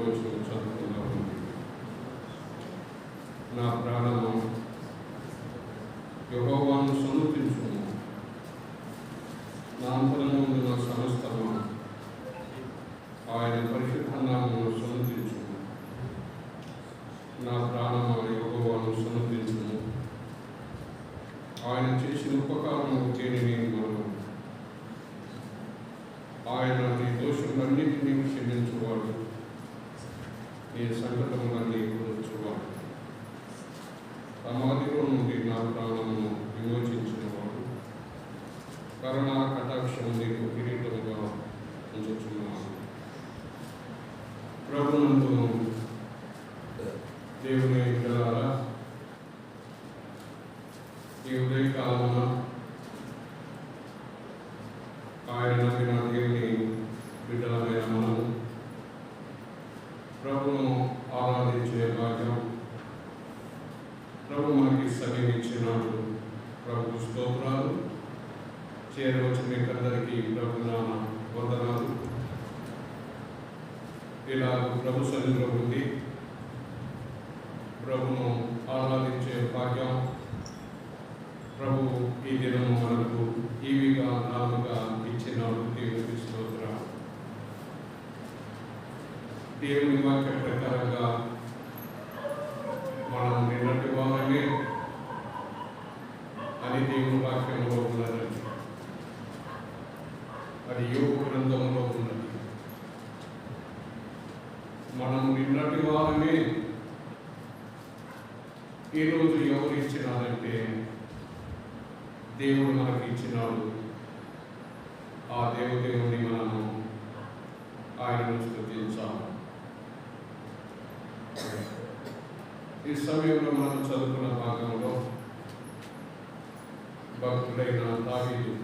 వచనం చదువుకుందాము. నా ప్రాణము యెహోవాను సన్నుతించుము, నా అంతరంగమున నా సమస్తము ఆయన పరిశుద్ధ నామమును సన్నుతించుము. నా ప్రాణము యెహోవాను సన్నుతించుము, ఆయన చేసిన ఉపకారము దేనిని మరువను. ఆయన నీ దోషములన్నిటినీ క్షమించువాడు, నీ సంకటములన్నీ కూర్చువాడు. సమాధిలో నుండి నా ప్రాణమును విమోచించినవాడు, కరుణా కటాక్షము నీకు కిరీటముగా ఉంచుచున్నాను. ప్రభునందు దేవుని పిల్లలారా, ఈ ఉదయకాలమున ఆయన నమ్మిన దేవుని బిడ్డలమైన మనము ప్రభును ఆరాధించే భాగ్యం ప్రభు మనకి సమీపించినాడు. ప్రభు స్తోత్రాలు. చేరవచ్చు మీకందరికీ ప్రభు నామ వందనాలు. ఇలా ప్రభు సన్నిధిలో ఉండి ప్రభును ఆరాధించే భాగ్యం ప్రభు ఈ దినము మనకు ఈవిగా నాలుగుగా ఇచ్చినాడు. దేవునికి స్తోత్రం. దేవుని వాక్య ప్రకారంగా మనం నిన్నటి వారమే అని దేవుని వాక్యంలో ఉన్నదండి. అది యోగ గ్రంథంలో ఉన్నది. మనం నిన్నటి వారమే ఈరోజు ఎవరు ఇచ్చినారంటే దేవుడు మనకి ఇచ్చినాడు. ఆ దేవుని మనము ఆయనను స్తుతించాలి. ఈ సమయంలో మనం చదువుకున్న భాగంలో భక్తుడైన దావీదు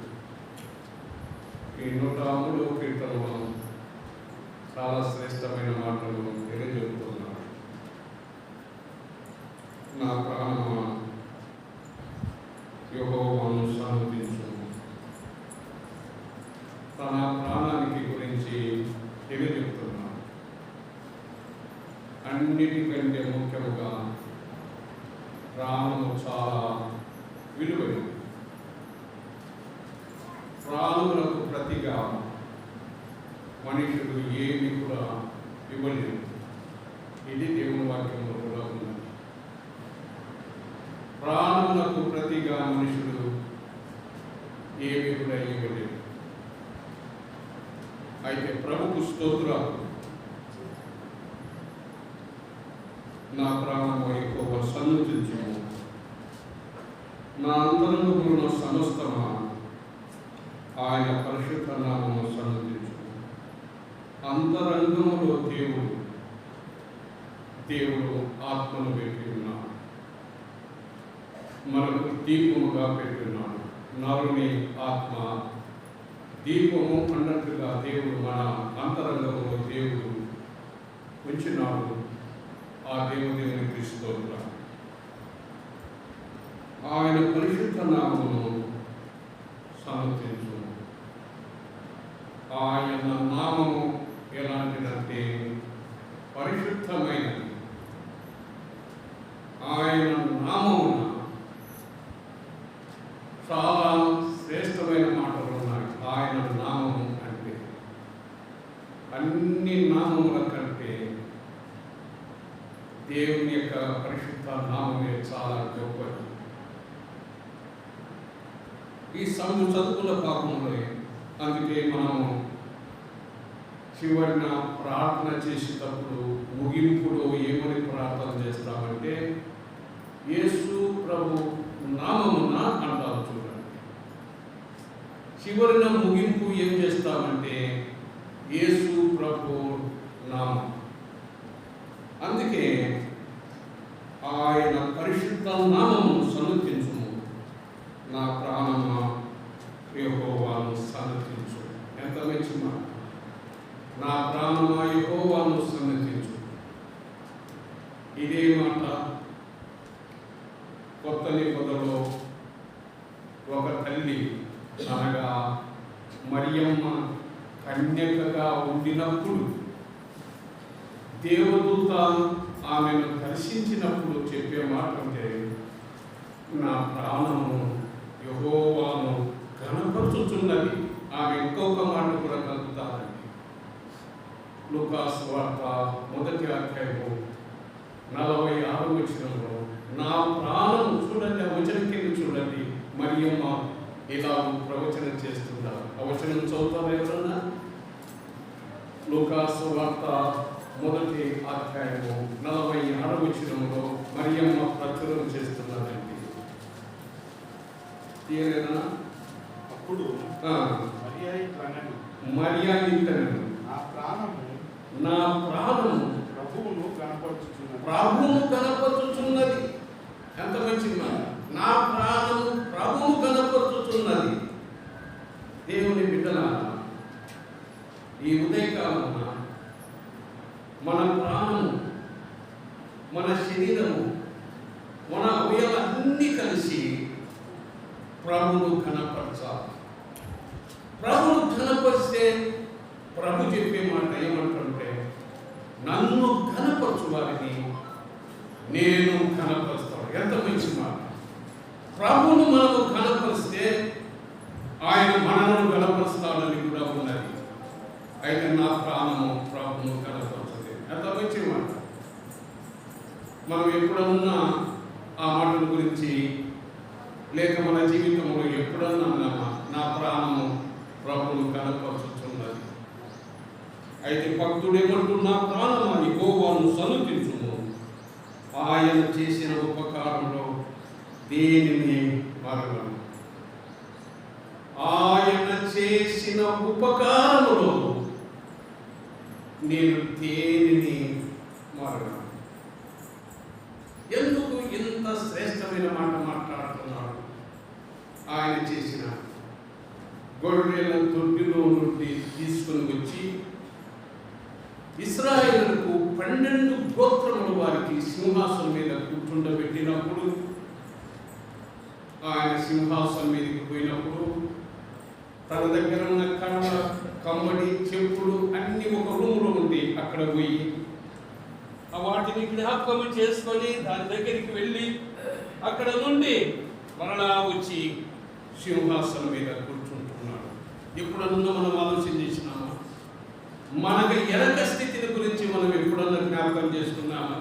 ఈ 103వ కీర్తనలో చాలా శ్రేష్టమైన మాటలు తెలియజేస్తున్నాడు. నా ప్రాణమా యెహోవాను సన్నుతించుము. తన ప్రాణానికి గురించి తెలియజెప్తున్నాడు. అన్నిటికంటే ముఖ్యముగా ప్రాణము చాలా విలువైనది. ప్రాణములకు ప్రతిగా మనుషుడు ఏమి కూడా ఇవ్వలేదు. ఇది దేవుని వాక్యంలో కూడా ఉన్నది. ప్రాణములకు ప్రతిగా మనుషుడు ఏమి కూడా ఇవ్వలేదు. అయితే ప్రభుకు స్తోత్రాలు. నా ప్రాణము యెహోవా సన్నుతించుము, నా అంతరంగమున సమస్తమా ఆయన పరిశుద్ధ నామమును సన్నుతించుము. అంతరంగములో దేవుడు ఆత్మను పెట్టి ఉన్నాడు. మనకు దీపముగా పెట్టున్నాడు. నరుని ఆత్మ దీపము అన్నట్టుగా దేవుడు మన అంతరంగంలో దేవుడు ఉంచినాడు. ఆ దేవునికి స్తోత్రం. ఆయన పరిశుద్ధ నామమును సన్నుతించు. ఆయన నామము ఎలాంటిదంటే పరిశుద్ధమైనది. ఆయన నామమున చాలా శ్రేష్టమైన మాటలు ఉన్నాయి. ఆయన నామము అంటే అన్ని నామముల కంటే దేవుని యొక్క పరిశుద్ధ నామమే చాలా గొప్పది. ఈ చదువుల భాగంలో అందుకే మనము చివరిన ప్రార్థన చేసేటప్పుడు ముగింపులో ఏమని ప్రార్థన చేస్తామంటే యేసు ప్రభు నామమున అంటారు. చూడండి, చివరిన ముగింపు ఏం చేస్తామంటే యేసు ప్రభు నామం. అందుకే ఆయన పరిశుద్ధ నామమును సన్నుతించుము. నా ప్రాణమా యెహోవాను సన్నుతించు. ఎంత మంచి మాట. నా ప్రాణమా యెహోవాను సన్నుతించు. ఇదే మాట కొత్త నిబంధనలో ఒక తల్లి అనగా మరియమ్మ కన్యకగా ఉండినప్పుడు దేవదూత ఆమెను దర్శించినప్పుడు చెప్పే మాట అంటే, నా ప్రాణము యెహోవాను ఘనపరచుచున్నది. ఆమె ఇంకొక మాట కూడా కలుగుతారండి. లూకాసు వార్త 1వ అధ్యాయము 46వ వచనంలో, నా ప్రాణం చూడండి, ఆ వచనం కింద చూడండి, మరియమ్మ ఇలా ప్రవచనం చేస్తున్నారు. ఆ వచనం చదువుతారు ఎవరన్నా? లూకాసు వార్త 1వ అధ్యాయము 46వ వచనంలో మరియమ్మ ప్రచురణ చేస్తున్నారండి. తీరేనా? అప్పుడు మరియా ఇంటను, నా ప్రాణము ప్రభువును కనపరుచుచున్నది. ఎంత మంచి మాట! నా ప్రాణము ప్రభువు కనపరుచుచున్నది. దేవుని బిడ్డలారా, ఈ ఉదయకాలమున మన ప్రాణము, మన శరీరము, మన అవయవాలన్నీ కలిసి ప్రభువును కనపరచాలి. ప్రభువును కనపరిస్తే ప్రభు చెప్పే మాట ఏమంటుంటే, నన్ను కనపరచు వారిని నేను కనపరుస్తాను. ఎంత మంచి మాట! ప్రభువును మనము కనపరిస్తే ఆయన మనలను కనపరుస్తాడని కూడా ఉన్నది. అయితే నా ప్రాణము ప్రభువును కనపరచదు. ఎంత మంచి మాట! మనం ఎప్పుడన్నా ఆ మాటల గురించి, లేక మన జీవితంలో ఎప్పుడన్నా అన్నామా, నా ప్రాణము ప్రభువును కనపరచుచున్నది. అయితే భక్తుడేమంటున్నా, ప్రాణమా యెహోవాను సన్నుతించుము, ఆయన చేసిన ఉపకారంలో దేనిని మరవను. ఆయన చేసిన ఉపకారములో నేను దేనిని మరవను. ఎందుకు ఇంత శ్రేష్టమైన మాట మాట్లాడుతున్నాడు? ఆయన చేసిన గొర్రెల తొట్టిలో నుండి తీసుకుని వచ్చి ఇశ్రాయేలుకు 12 గోత్రముల వారికి సింహాసనం మీద కూర్చుండబెట్టినప్పుడు, ఆయన సింహాసనం మీదకి పోయినప్పుడు తన దగ్గర ఉన్న కర్ర, కమ్మడి, చెప్పులు అన్ని ఒక రూములో ఉండి అక్కడ పోయి వాటిని జ్ఞాపకం చేసుకొని దాని దగ్గరికి వెళ్ళి అక్కడ నుండి మరలా వచ్చి సింహాసనం మీద కూర్చుంటున్నాడు. ఎప్పుడన్నా మనం ఆలోచన చేసినామా? మనకు ఎనక స్థితిని గురించి మనం ఎప్పుడన్నా జ్ఞాపకం చేసుకున్నామా?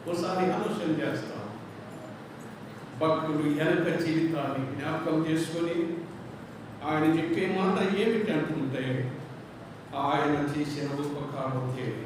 ఒకసారి ఆలోచన చేస్తాం. భక్తులు ఎనక జీవితాన్ని జ్ఞాపకం చేసుకొని ఆయన చెప్పే మాట ఏమిటి అంటుంటే, ఆయన చేసిన ఉపకారం ఏమి?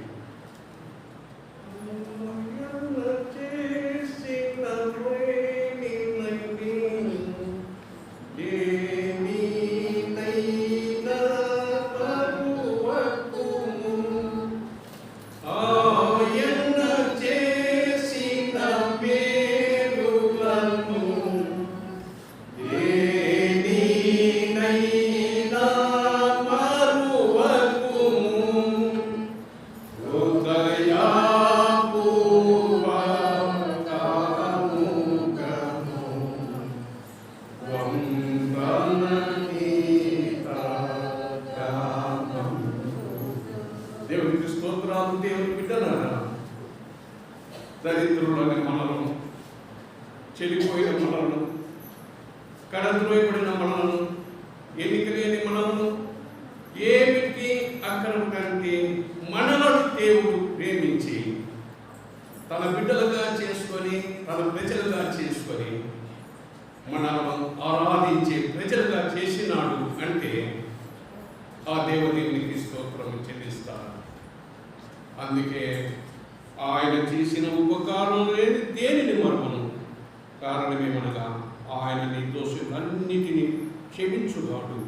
దేవునికి స్తోత్రాలు. దేవుని బిడ్డలారా, దరిద్రులని మనలను, చెడిపోయిన మనలను, కడద్రోయబడిన మనలను, ఎన్నిక లేని మనలను, ఏమిటి అక్కరం కంటే మనలను దేవుడు ప్రేమించి తన బిడ్డలుగా చేసుకొని, తన ప్రజలుగా చేసుకొని, మనలను ఆరాధించే ప్రజలుగా చేసినాడు అంటే ఆ దేవునికి స్తోత్రం చెల్లిస్తారు. అందుకే ఆయన చేసిన ఉపకారం లేని దేనిని మరవను. కారణమేమనగా ఆయన నీ దోషులన్నిటినీ క్షమించువాడు,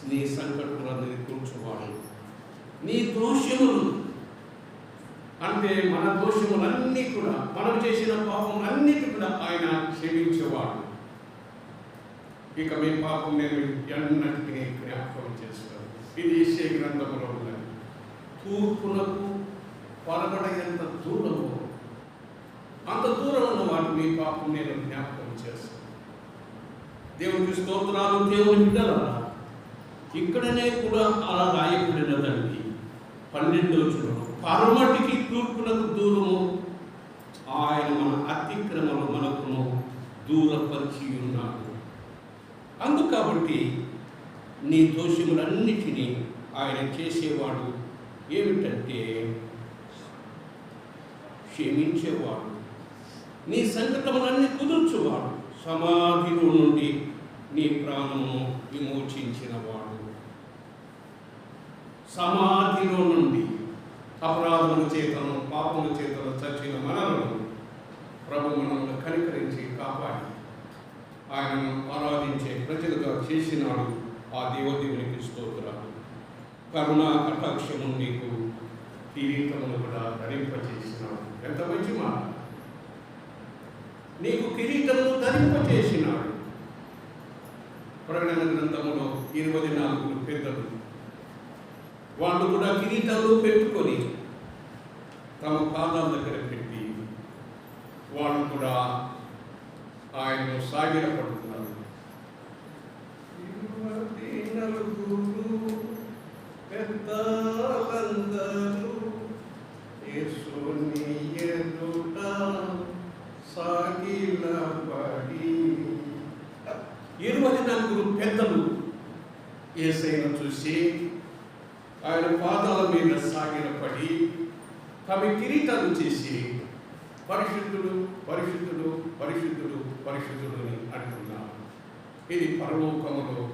నీ సంకటములందరినీ కూర్చువాడు. నీ దోషములు అంటే మన దోషములన్నీ కూడా, మనం చేసిన పాపములన్నిటి కూడా ఆయన క్షమించేవాడు. ఇక మీ పాపం నేను ఎన్నటికీ జ్ఞాపకం చేస్తాను. ఇది యెషయా గ్రంథములో ఉన్నది. తూర్పునకు పడమట ఎంత దూరమో అంత దూరం ఉన్న వాటి మీ పాపం నేను జ్ఞాపకం చేస్తాను. దేవునికి స్తోత్రాలు. దేవుని బిడ్డలారా, ఇక్కడనే కూడా అలా రాయబడినదండి. 12వ వచనం, పరమటికి తూర్పునకు దూరము ఆయన మన అతిక్రమలు మనకును దూరపరిచి ఉన్నాడు. కాబట్టి నీ దోషములన్నిటినీ ఆయన చేసేవాడు ఏమిటంటే క్షమించేవాడు, నీ సంకటములన్నీ కుదుర్చువాడు, సమాధిలో నుండి నీ ప్రాణమును విమోచించినవాడు. సమాధిలో నుండి అపరాధముల చేతను పాపముల చేతను చచ్చిన మనలను ప్రభు మనల్ని కనికరించి కాపాడి ఆయనను ఆరాధించే ప్రజలుగా చేసినాడు. ఆ దేవదేవునికి స్తోత్రాలు. కరుణా కటాక్షము నీకు కిరీటమును కూడా ధరింపచేసినాడు. ఎంత మంచి మాట! నీకు కిరీటమును ధరింపచేసినాడు. ప్రకటన గ్రంథములో 24 పెద్దలు వాళ్ళు కూడా కిరీటాలు పెట్టుకొని తమ పాదాల దగ్గర పెట్టి వాళ్ళు కూడా ఆయనను సాగిలపడుతున్నారు. పెద్దలందరూ యేసుని ఎదుట సాగిలపడి 24 పెద్దలు యేసయ్యను చూసి ఆయన పాదాల మీద సాగిలపడి తమ కిరీటాలు చేసి పరిశుద్ధుడు పరిశుద్ధుడు పరిశుద్ధుడు పరిశుద్ధుడు అని అంటున్నారు. ఇది పరలోకములో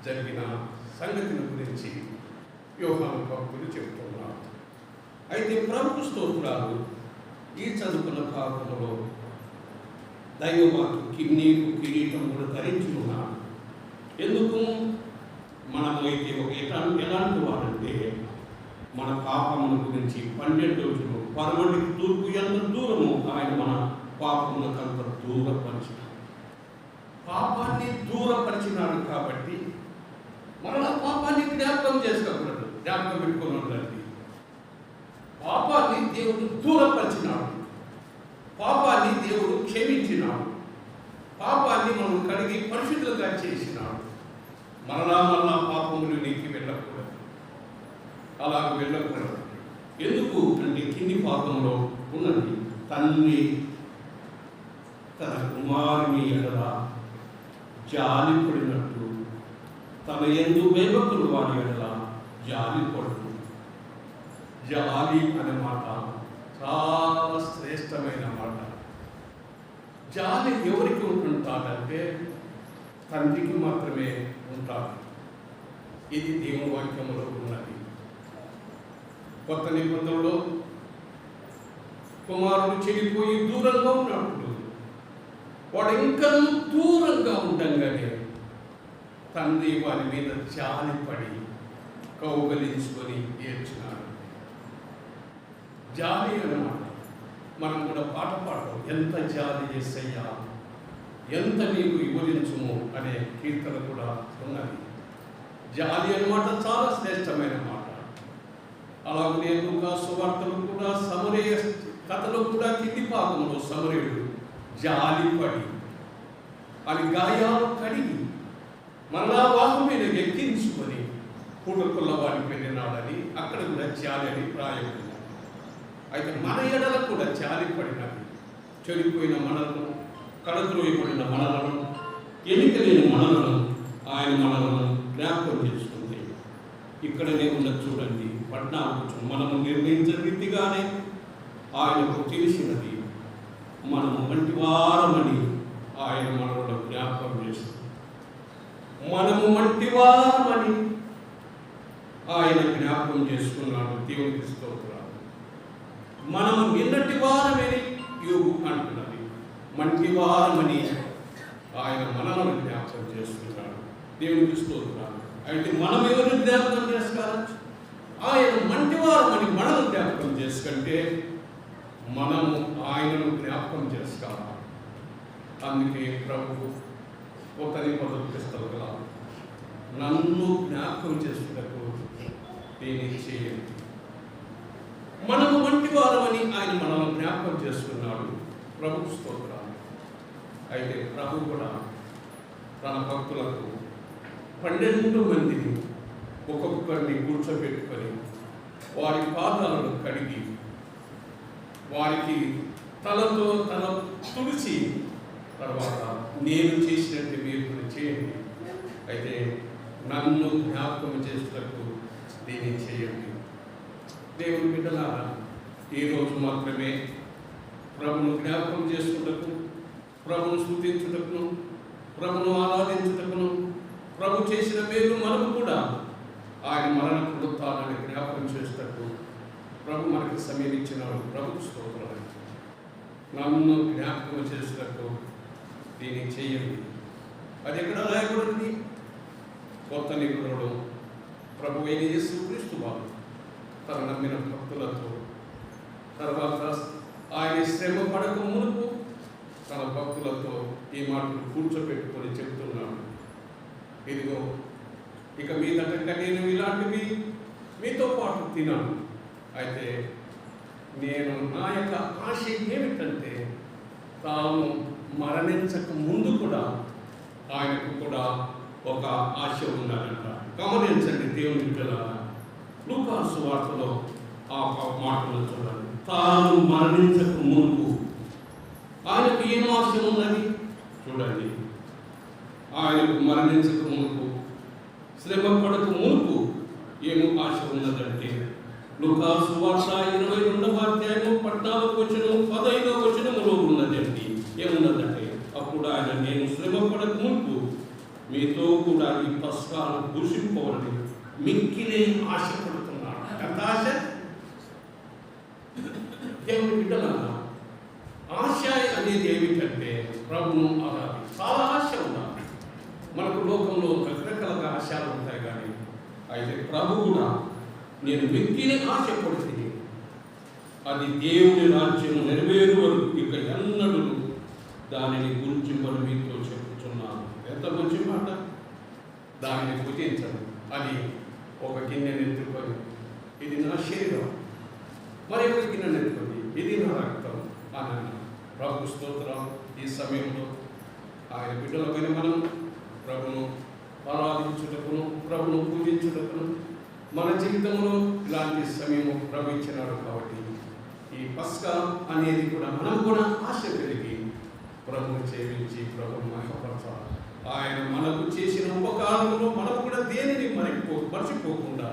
జరిగిన సంగతిని గురించి యోహాను భక్తులు చెబుతున్నారు. అయితే ప్రభు స్తోత్రాలు ఈ చదువుకున్న భాగంలో దైవవాక్కి నీకు కిరీటం కూడా ధరించి ఉన్నాడు. ఎందుకు? మనమైతే ఎలాంటి వారంటే మన పాపముల గురించి 12 రోజులు పరమటికి తూర్పు ఎంత దూరము ఆయన మన పాపములకు అంత దూరపరిచినాడు. పాపాన్ని దూరపరిచినాడు కాబట్టి మరలా పాపాన్ని జ్ఞాపకం చేసుకోకూడదు, జ్ఞాపకం పెట్టుకొని ఉండాలి. పాపాన్ని దేవుడు దూరపరిచినాడు, పాపాన్ని దేవుడు క్షమించినాడు, పాపాన్ని మనం కడిగి పరిశుద్ధంగా చేసినాడు. మరలా పాపములు నీకు వెళ్ళకూడదు, అలాగ వెళ్ళకూడదు. ఎందుకు అంటే కింది పాపంలో ఉన్నది తండ్రి తన కుమారుని ఎడల జాలి పడినట్టు తన యందు భయభక్తులు వాడి ఎడల జాలి పడు. జాలి అనే మాట చాలా శ్రేష్టమైన మాట. జాలి ఎవరికి ఉంటుంటాడంటే తండ్రికి మాత్రమే ఉంటాడు. ఇది దేవుని వాక్యంలో ఉన్నది. కొత్త నిబంధనలో కుమారుడు చెడిపోయి దూరంగా ఉన్నప్పుడు వాడు ఇంకా దూరంగా ఉండంగానే తండ్రి వారి మీద జాలిపడి కౌగలించుకొని ఏడ్చినాడు. జాలి అన్నమాట. మనం కూడా పాట పాడతాం, ఎంత జాలి యేసయ్యా, ఎంత నీకు వివరించుము అనే కీర్తన కూడా ఉన్నది. జాలి అన్నమాట చాలా శ్రేష్టమైన మాట. అలాగే లూకా సువార్తలు కూడా సమరయ కథలో కూడా కింది భాగంలో సమరయుడు జాలిపడి అని గాయాలు కడిగి మరలా వాహు మీద ఎక్కించుకొని పూటకుల్ల వాడికి వెళ్ళినాడని అక్కడ కూడా జాలి అని రాయబడింది. అయితే మన ఎడల కూడా జాలి పడినది. చెడిపోయిన మనలను, కడద్రోయబడిన మనలను, ఎన్నికలేని మనలను ఆయన మనలను జ్ఞాపకం చేసుకుంది. ఇక్కడనే ఉన్న చూడండి 14 మనము నిర్ణయించిన రీతిగానే ఆయనకు తెలిసినది మనము వంటి వారమని ఆయన మనలో జ్ఞాపకం చేస్తుంది. మనము వంటి వారమని ఆయన జ్ఞాపకం చేసుకున్నాడు. దేవునికి స్తోత్రాలు. మనము నిన్నటి వారమని యోగు అంటున్నది. మంటి వారమని ఆయన మనలను జ్ఞాపకం చేసుకున్నాడు. దేవునికి స్తోత్రాలు. అయితే మనం ఎవరిని జ్ఞాపకం చేసుకోవచ్చు? ఆయన మంటివారమని మనల్ని జ్ఞాపకం చేసుకుంటే మనము ఆయనను జ్ఞాపకం చేసుకోవాలి. అందుకే ప్రభు కొత్త నిబంధన పుస్తకంలో నన్ను జ్ఞాపకం చేసుకున్నకు దీన్ని చేయండి. మనము మంటివారమని ఆయన మనల్ని జ్ఞాపకం చేసుకున్నాడు. ప్రభు స్తోత్రాలు. అయితే ప్రభు కూడా తన భక్తులకు 12 మందిని ఒక్కొక్కరిని కూర్చోబెట్టుకొని వారి పాదాలను కడిగి వారికి తలతో తల తుడిచి తర్వాత నేను చేసినట్టు మీరు కూడా చేయండి. అయితే నన్ను జ్ఞాపకం చేసేటప్పుడు దీన్ని చేయండి. దేవుని బిడ్డలారా, ఈరోజు మాత్రమే ప్రభును జ్ఞాపకం చేసుకున్నకు, ప్రభును స్తుతించుటకును, ప్రభును ఆరాధించుటకును, ప్రభు చేసిన మేలు మనకు కూడా ఆయన మరణ పునరుత్థానాన్ని జ్ఞాపకం చేసేటప్పుడు ప్రభు మనకి సమయం ఇచ్చినాడు. ప్రభు స్తోత్రాలు. నన్ను జ్ఞాపకం చేసేటప్పుడు దీన్ని చేయండి. అది ఎక్కడ రాయబడింది? కొత్త నిబంధనలో ప్రభు అయిన యేసుక్రీస్తు వారు తన నమ్మిన భక్తులతో తర్వాత ఆయన శ్రమ పడక మునుపు తన భక్తులతో ఈ మాటలు కూర్చోబెట్టుకొని చెబుతున్నాడు. ఇదిగో ఇక మీదట నేను ఇలాంటివి మీతో పాటు తినాను. అయితే నేను నా యొక్క ఆశ ఏమిటంటే తాను మరణించక ముందు కూడా ఆయనకు కూడా ఒక ఆశ ఉన్నదంట. గమనించండి దేవుని బిడ్డలారా, లూకా సువార్తలో ఆ మాటలు చూడండి. తాను మరణించక ముందు ఆయనకు ఏం ఆశ ఉన్నది చూడండి. ఆయనకు మరణించక మునుపు, శ్రమ పడక మునుపు ఏమో ఆశ ఉన్నదంటే లూకా సువార్త 22వ అధ్యాయం 14వ వచనం 15వ వచనంలో ఉన్నదండి. ఏమున్నదంటే అప్పుడు ఆయన నేను శ్రమ పడక మునుపు మీతో కూడా ఈ పస్కాను భూషింపవాలని మిక్కిలే ఆశపడుతున్నాడు. ఎంత ఆశ! దేవుని బిడ్డలారా, ఆశ అనేది ఏమిటంటే ప్రభును ఆరాధి. చాలా ఆశ ఉండాలి మనకు. లోకంలో రకరకాల ఆశలు ఉంటాయి, కానీ అయితే ప్రభు కూడా నేను మిక్కిలే ఆశపడుతుంది అది దేవుని రాజ్యం నెరవేరు వరకు ఇక ఎన్నడూ దానిని గురించి మనం మీతో చెప్పుచున్నాను. ఎంత మంచి మాట! దానిని పూజించండి. అది ఒక గిన్నెను ఎత్తుకొని ఇది నా శరీరం, మరి ఒక గిన్నెను ఎత్తుకొని ఇది నా రక్తం అని ప్రభు స్తోత్రం. ఈ సమయంలో ఆయన బిడ్డలపైన మనం ప్రభును ఆరాధించుటకును, ప్రభును పూజించుటకును మన జీవితంలో ఇలాంటి సమయం ప్రభు ఇచ్చినాడు. కాబట్టి ఈ పస్కా అనేది కూడా మనం కూడా ఆశ కలిగి ప్రభును సేవించి ప్రభును మహిమపరచాలి. ఆయన మనకు చేసిన ఉపకారంలో మనం కూడా దేనిని మర్చిపోకుండా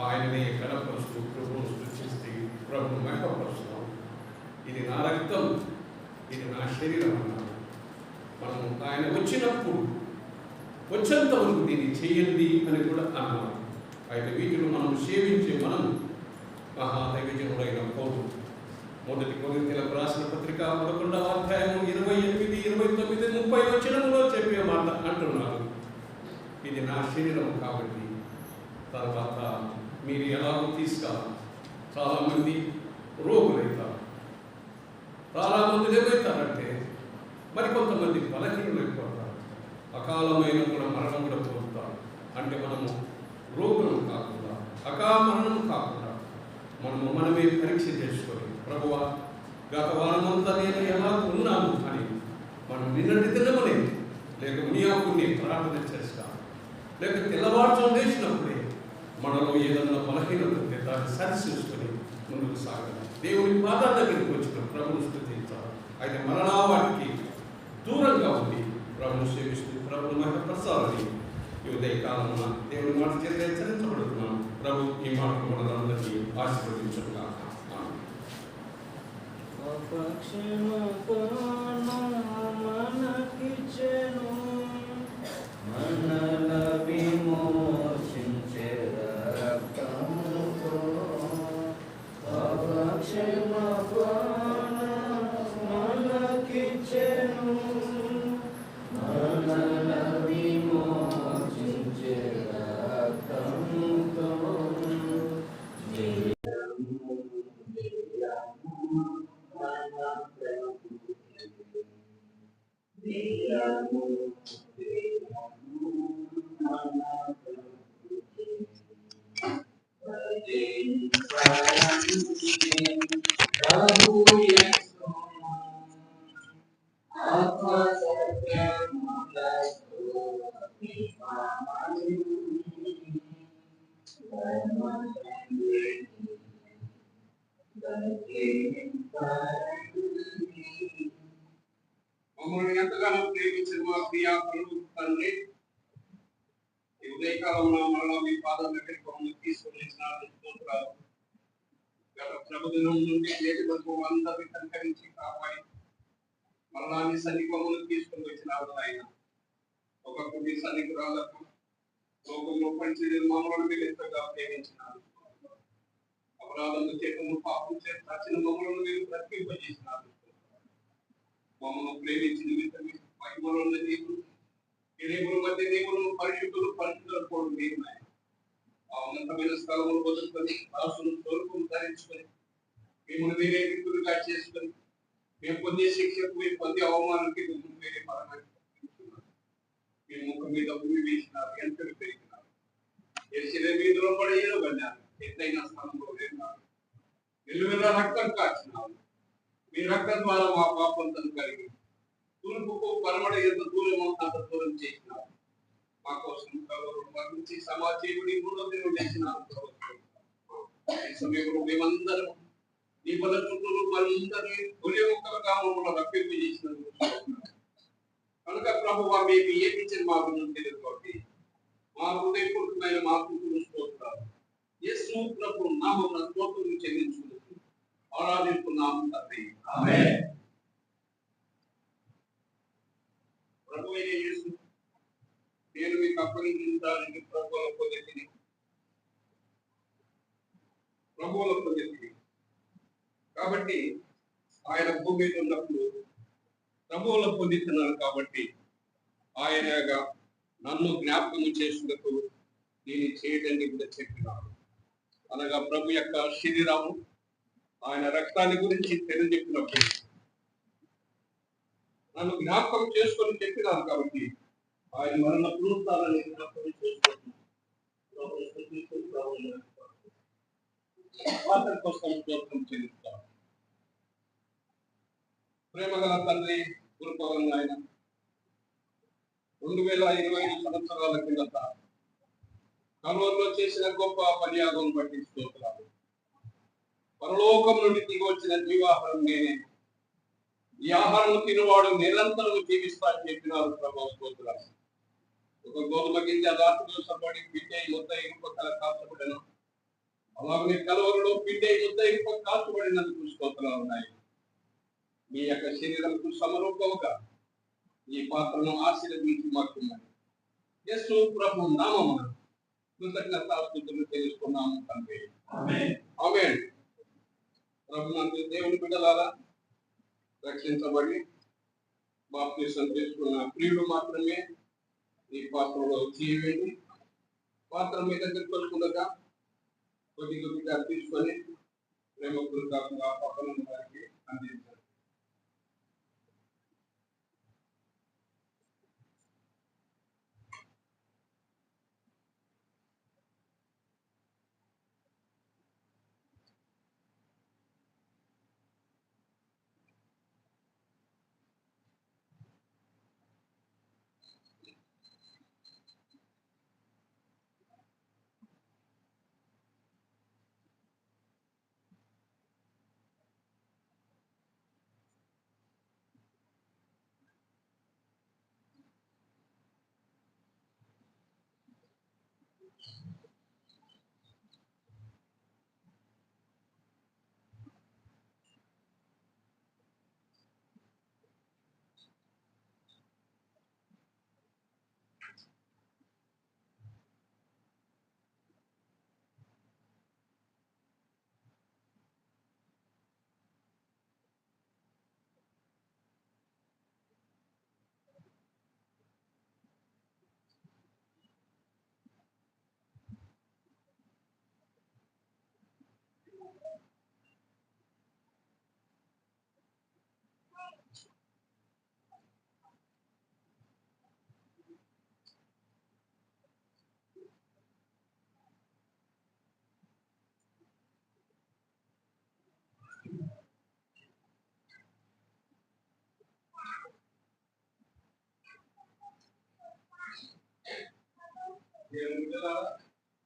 ఆయననే కనపరుస్తూ ప్రభును సృష్టిస్తే ప్రభును మహిమపరుస్తాం. ఇది నా రక్తం, ఇది నా శరీరం అన్నాడు. మనం ఆయన వచ్చేంత వరకు దీన్ని చేయండి అని కూడా అన్నారు. అయితే వీటిలో మనం సేవించే మనం మహాదైవజనుడైన పౌలు 1 కొరింథీయులకు రాసిన పత్రిక 11వ అధ్యాయం 28, 29, 30 వచనంలో చెప్పే మాట అంటున్నారు. ఇది నా శరీరం కాబట్టి తర్వాత మీరు ఎలాగో తీసుకోవాలి. చాలామంది రోగులవుతారు, చాలామంది ఏమవుతారంటే మరి కొంతమంది బలహీనమైపోతారు, అకాలమైన కూడా మరణం కూడా పొందుతారు. అంటే మనము రోగులం కాకుండా, అకామరణం కాకుండా మనమే పరీక్ష చేసుకొని ప్రభువా గత వారమంతా నేను ఎలా ఉన్నాను అని మనం నిన్నటి దినమనే లేక ఉనియాకుని ప్రార్థన చేస్తాం. లేక తెల్లవారుజాము లేచినప్పుడే మనలో ఏదన్నా బలహీనత ఉంటే దాన్ని సరిచూసుకొని ముందుకు సాగాలి. దేవుని పాదాల దగ్గరికి వచ్చిన ప్రభును స్తుతించాలి. అయితే మరలా వాటికి దూరంగా ఉంది ప్రభును సేవిస్తూ ప్రభును మహిమపరచాలని ఈ ఉదయకాలమున దేవుని మాట చేత హెచ్చరించబడుతున్నాం. ప్రభు ఈ మాట మనందరినీ ఆశీర్వదించుగాక. మా క్రియాకులు తండ్రి ఈ ఉదయకాలంలో మరలా మీ పాదం దగ్గరికి మమ్మల్ని తీసుకుని స్తోత్రాలు. గత ప్రభుత్వం నుండి నేటి వరకు అందరినీ సంకరించి కాపాడి మరలా మీ సన్నిధిని తీసుకుని వచ్చిన ఆయన ఒకప్పుడు మీ సన్నిధి రాళ్ళకు లోకంలో పంచి మమ్మల్ని మీరు ఎంతగా ప్రేమించినారు. అపరాధము చేతము పాపం చేత చచ్చిన మమ్మల్ని మీరు బ్రతికింపజేసినారు. మమ్మల్ని ప్రేమించిన నిమిత్తం మహిమలో దేవుడు ఈ దేవుల మధ్య దేవుడు పరిశుద్ధులు పరిశుద్ధులు కూడా మీరు ఆ ఉన్నతమైన స్థలములు వదులుకొని రాసులు తోలుకొని ధరించుకొని మిమ్మల్ని వేరే వ్యక్తులుగా చేసుకొని మేము పొందే శిక్షకు మేము పొందే అవమానానికి మిమ్మల్ని వేరే పరమైన మీ ముఖం మీద భూమి వేసినారు, ఎంతలు పెరిగినారు, ఎరిసిన మీదలో పడి ఏలబడినారు, ఎత్తైన స్థలంలో వేసినారు, నిలువెల్ల రక్తం కాచినారు. మీ రక్తం ద్వారా మా పాపంతం కలిగి తూర్పుకు పరమడ ఎంత దూరమో అంత దూరం చేసినారు. మా కోసం వర్ణించి సమాజీవుడి మూడో దినం చేసినారు. ఈ సమయంలో మేమందరం నీ పద చుట్టూ మనందరినీ ఒలి ఒక్కరుగా మమ్మల్ని రప్పింపు చేసినందుకు కనుక ప్రభువా మేము ఏమించిన మా గురించి తెలుసుకోండి. మా హృదయపూర్వకమైన మా కుటుంబం స్తోత్రాలు. యేసు ప్రభు నామమున స్తోత్రం చెల్లించుకుంటూ ఆరాధిస్తున్నాము తండ్రి. ఆమేన్. ప్రభు అయిన యేసు నేను మీకు అప్పగించడానికి ప్రభువుల పొందితిని కాబట్టి ఆయన భూమి మీద ఉన్నప్పుడు ప్రభువుల పొందుతున్నారు. కాబట్టి ఆయనగా నన్ను జ్ఞాపకం చేసినందుకు నేను చేయడానికి కూడా చెప్పినాను. అనగా ప్రభు యొక్క శరీరము ఆయన రక్తాన్ని గురించి తెలియజెప్పినప్పుడు నన్ను జ్ఞాపకం చేసుకొని చెప్పినాను. కాబట్టి ఆయన మరణ పునరుత్థానాన్ని జ్ఞాపకం చేసుకుంటున్నాను. కోసం స్తోత్రం చెల్లిస్తాను. ప్రేమగల తండ్రి, గురుపవన్ ఆయన 2025 సంవత్సరాల కిందట కల్వరిలో చేసిన గొప్ప పర్యాగం బట్టి స్తోత్రాలు. పరలోకం నుండి దిగి వచ్చిన జీవాహారం నేనే, ఈ ఆహారం తినవాడు నిరంతరం జీవిస్తాడని చెప్పినారు ప్రభు. స్తోత్రాలు. ఒక గోధుమ గింజ రాత్రిలో సపడి పిండి ముద్ద ఇంకొక కాల్చబడిన అలాగే కలవరలో పిండి ముద్ద ఇంకొక కాల్చబడినందుకు స్తోత్రాలు ఉన్నాయి. మీ యొక్క శరీరంకు సమరూపముగా ఈ పాత్రను ఆశీర్వదించి మాకున్నాయి. యేసు ప్రభు నామమున కృతజ్ఞతాస్తుతులు తెలుసుకున్నాము తండ్రి. ఆమేన్. ఆమేన్. ప్రభునందు దేవుని బిడ్డలారా, రక్షించబడి బాప్తిసం తీసుకున్న ప్రియుడు మాత్రమే ఈ పాత్రలో చేయవేయండి. పాత్ర మీ దగ్గర కొలుకుండగా కొద్ది కొద్దిగా తీసుకొని ప్రేమపూర్వకంగా పక్కన వారికి అందించండి.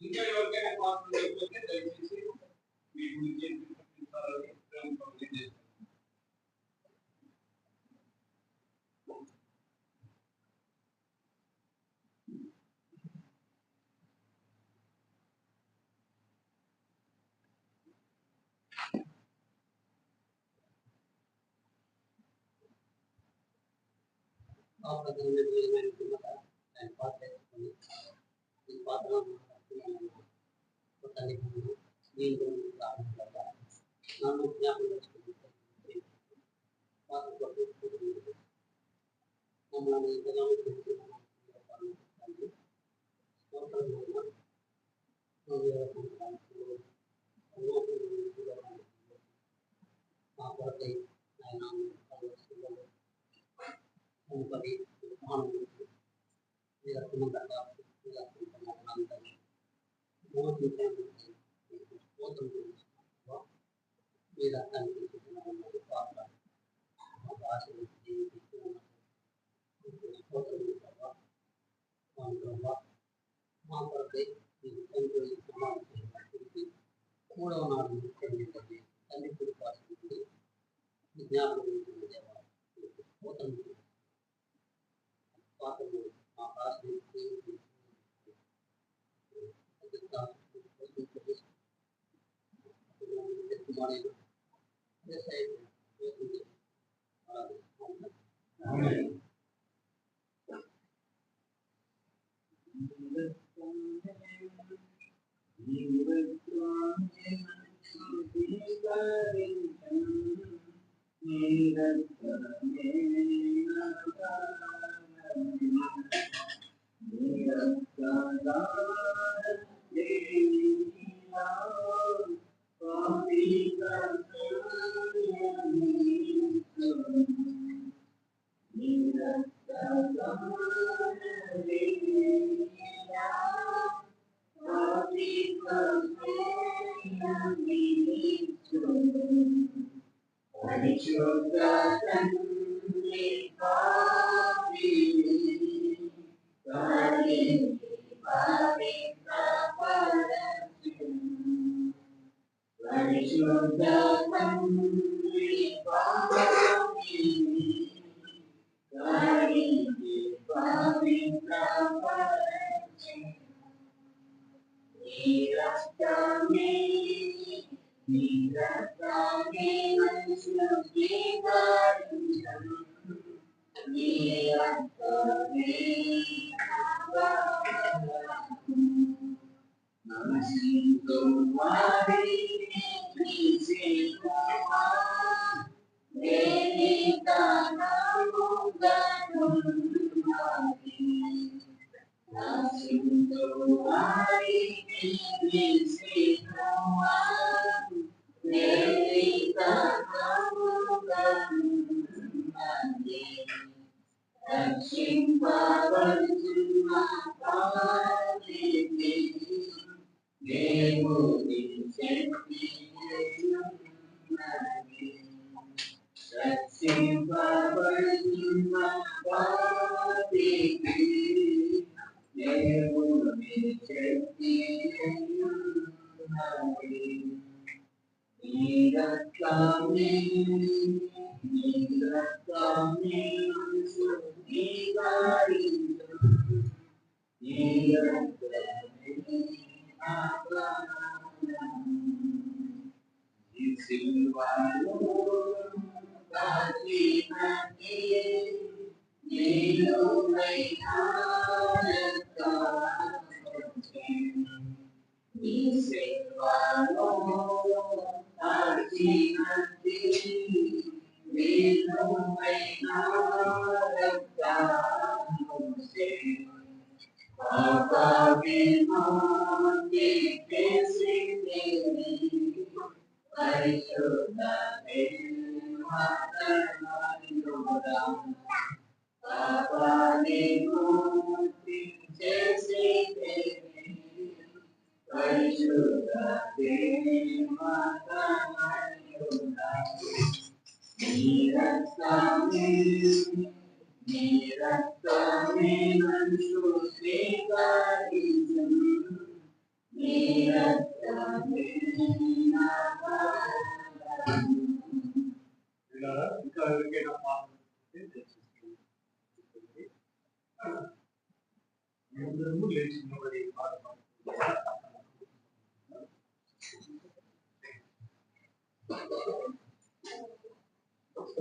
ఇంకా ఎవరికైనా పాత్ర లేకపోతే దయచేసి మీ గురించి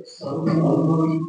Someone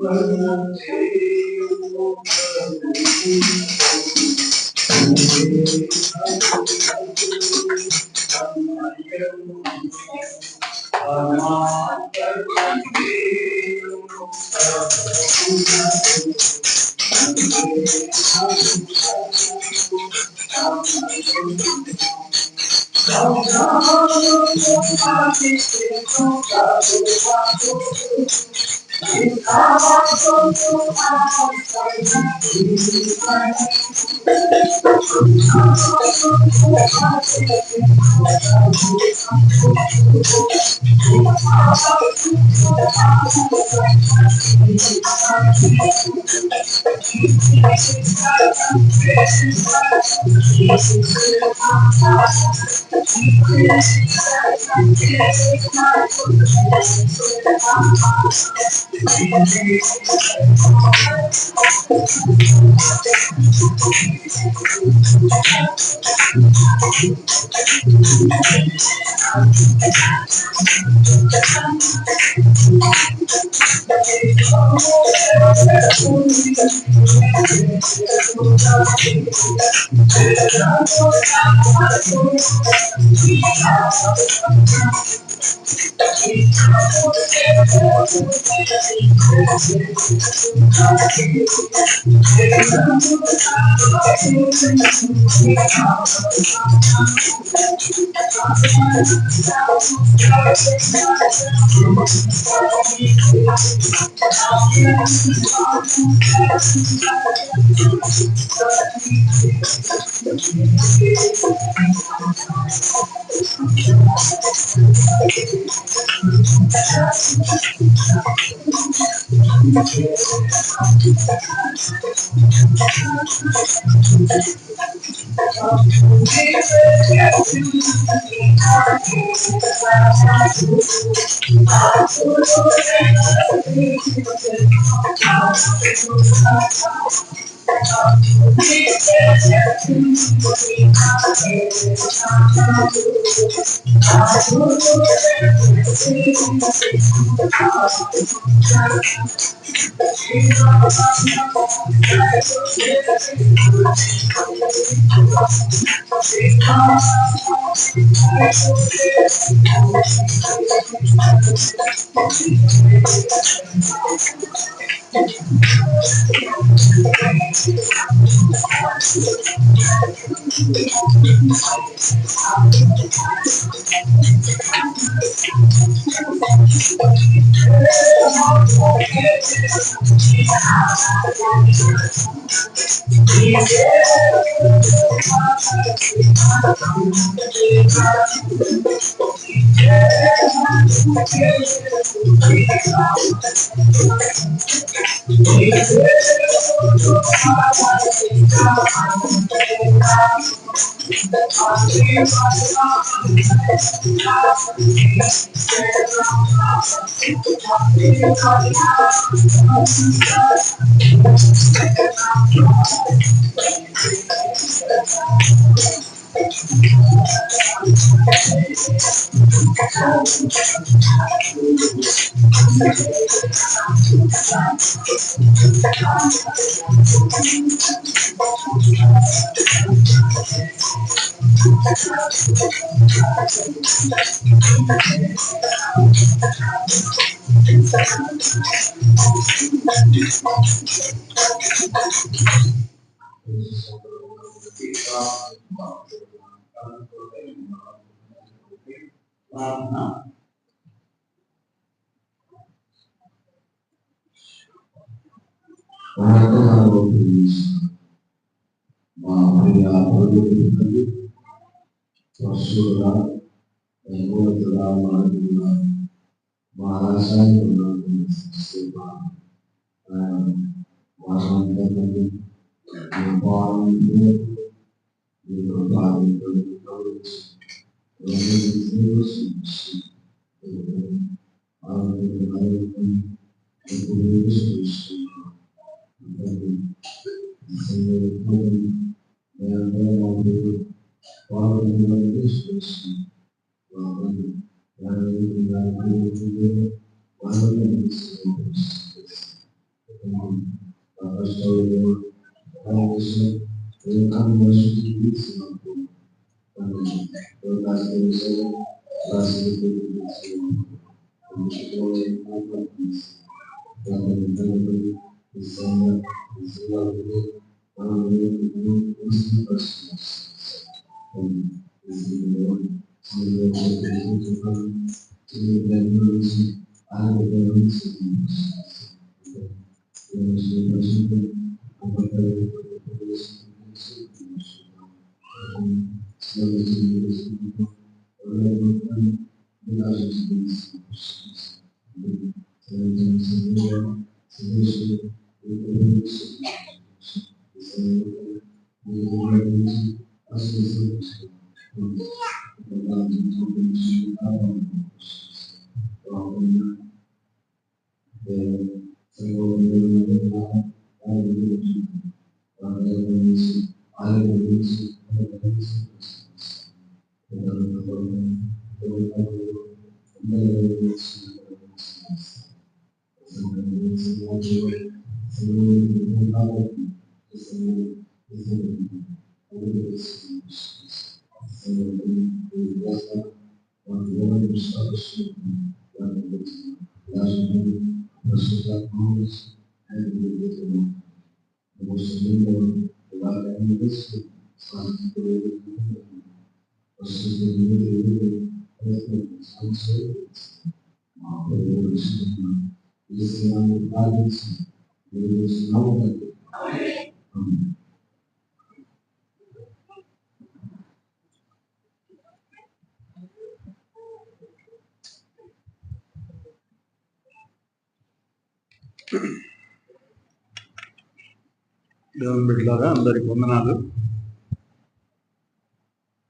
దేవుని బిడ్డలారా అందరికి వందనాలు.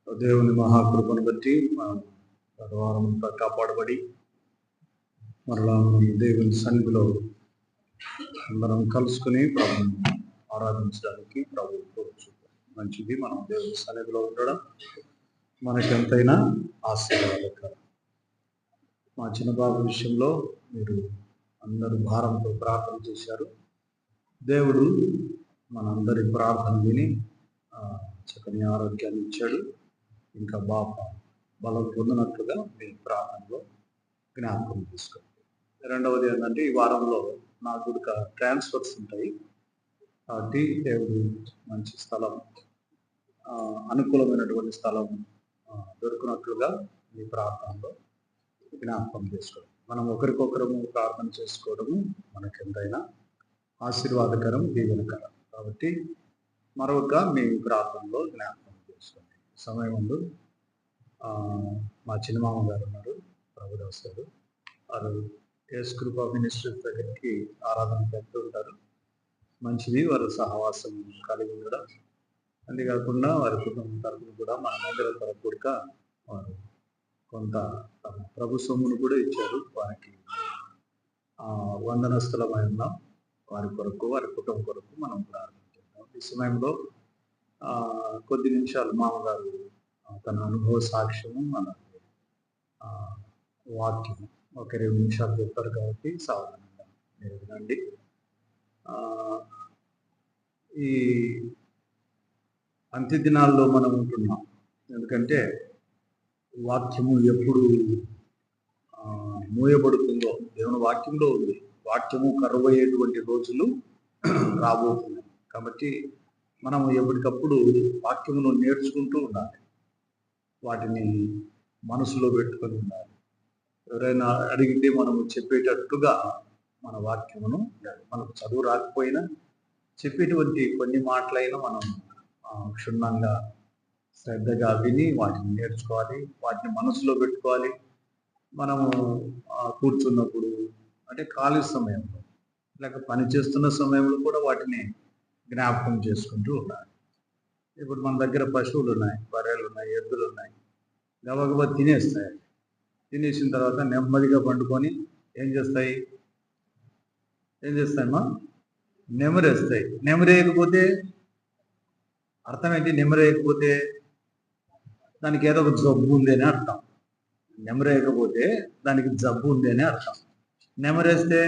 దేవుని మహాకృపను బట్టి గత వారం అంతా కాపాడబడి మరలా దేవుని సన్నిధిలో అందరం కలుసుకుని ప్రభుని ఆరాధించడానికి ప్రభు కోరుచు మంచిది. మనం దేవుని సన్నిధిలో ఉండడం మనకెంతైనా ఆశీర్వాదకరం. మా చిన్న బాబు విషయంలో మీరు అందరూ భారంతో ప్రార్థన చేశారు. దేవుడు మనందరి ప్రార్థన విని చక్కని ఆరోగ్యాన్ని ఇచ్చాడు. ఇంకా బలం పొందినట్లుగా మీ ప్రార్థనలో జ్ఞాపకం తీసుకోండి. రెండవది ఏంటంటే, ఈ వారంలో నాకు కూడా ట్రాన్స్ఫర్స్ ఉంటాయి కాబట్టి దేవుడు మంచి స్థలం, అనుకూలమైనటువంటి స్థలం దొరికినట్లుగా మీ ప్రార్థనలో జ్ఞాపకం చేసుకోండి. మనం ఒకరికొకరము ప్రార్థన చేసుకోవడము మనకెంతైనా ఆశీర్వాదకరం, దీవెనకరం. కాబట్టి మరొక మీ ప్రార్థనలో జ్ఞాపకం చేసుకోండి. సమయం ముందు మా చిన్నమామ గారు ఉన్నారు, ప్రభుదాస్ గారు. వారు యేసుకృప మినిస్ట్రీస్ దగ్గరికి ఆరాధన చేస్తూ ఉంటారు. మంచిది, వారు సహవాసం కలిగి ఉండడం. అంతేకాకుండా వారి కుటుంబం తరపున కూడా మన మందిర తరపుడుక వారు కొంత ప్రభు సొమ్మును కూడా ఇచ్చారు. వారికి వందనస్థలమై ఉన్నాం. వారి కొరకు, వారి కుటుంబం కొరకు మనం ప్రార్థించుకుంటాం. ఈ సమయంలో కొద్ది నిమిషాలు మామగారు తన అనుభవ సాక్ష్యము, మన వాక్యము ఒక 2 నిమిషాలు చెప్పారు కాబట్టి సాధారణంగా మీరు వినండి. ఈ అంత్య దినాల్లో మనం ఉంటున్నాం. ఎందుకంటే వాక్యము ఎప్పుడు మూయబడుతుందో దేవుని వాక్యంలో ఉంది. వాక్యము కరువయ్యేటువంటి రోజులు రాబోతున్నాయి. కాబట్టి మనము ఎప్పటికప్పుడు వాక్యమును నేర్చుకుంటూ ఉండాలి, వాటిని మనసులో పెట్టుకొని ఉండాలి. ఎవరైనా అడిగితే మనము చెప్పేటట్టుగా మన వాక్యమును, మనకు చదువు రాకపోయినా చెప్పేటువంటి కొన్ని మాటలైనా మనం క్షుణ్ణంగా శ్రద్ధగా విని వాటిని నేర్చుకోవాలి, వాటిని మనసులో పెట్టుకోవాలి. మనము కూర్చున్నప్పుడు, అంటే ఖాళీ సమయంలో, లేక పని చేస్తున్న సమయంలో కూడా వాటిని జ్ఞాపకం చేసుకుంటూ ఉండాలి. ఇప్పుడు మన దగ్గర పశువులు ఉన్నాయి, బర్రెలు ఉన్నాయి, ఎద్దులు ఉన్నాయి. గబగబా తినేస్తాయి. తినేసిన తర్వాత నెమ్మదిగా పండుకొని ఏం చేస్తాయమ్మా? నెమరేస్తాయి. నెమరేయకపోతే అర్థం ఏంటి? నెమరేయకపోతే దానికి ఏదో ఒక జబ్బు ఉంది అని అర్థం. నెమరేయకపోతే దానికి జబ్బు ఉంది అని అర్థం. నెమరేస్తే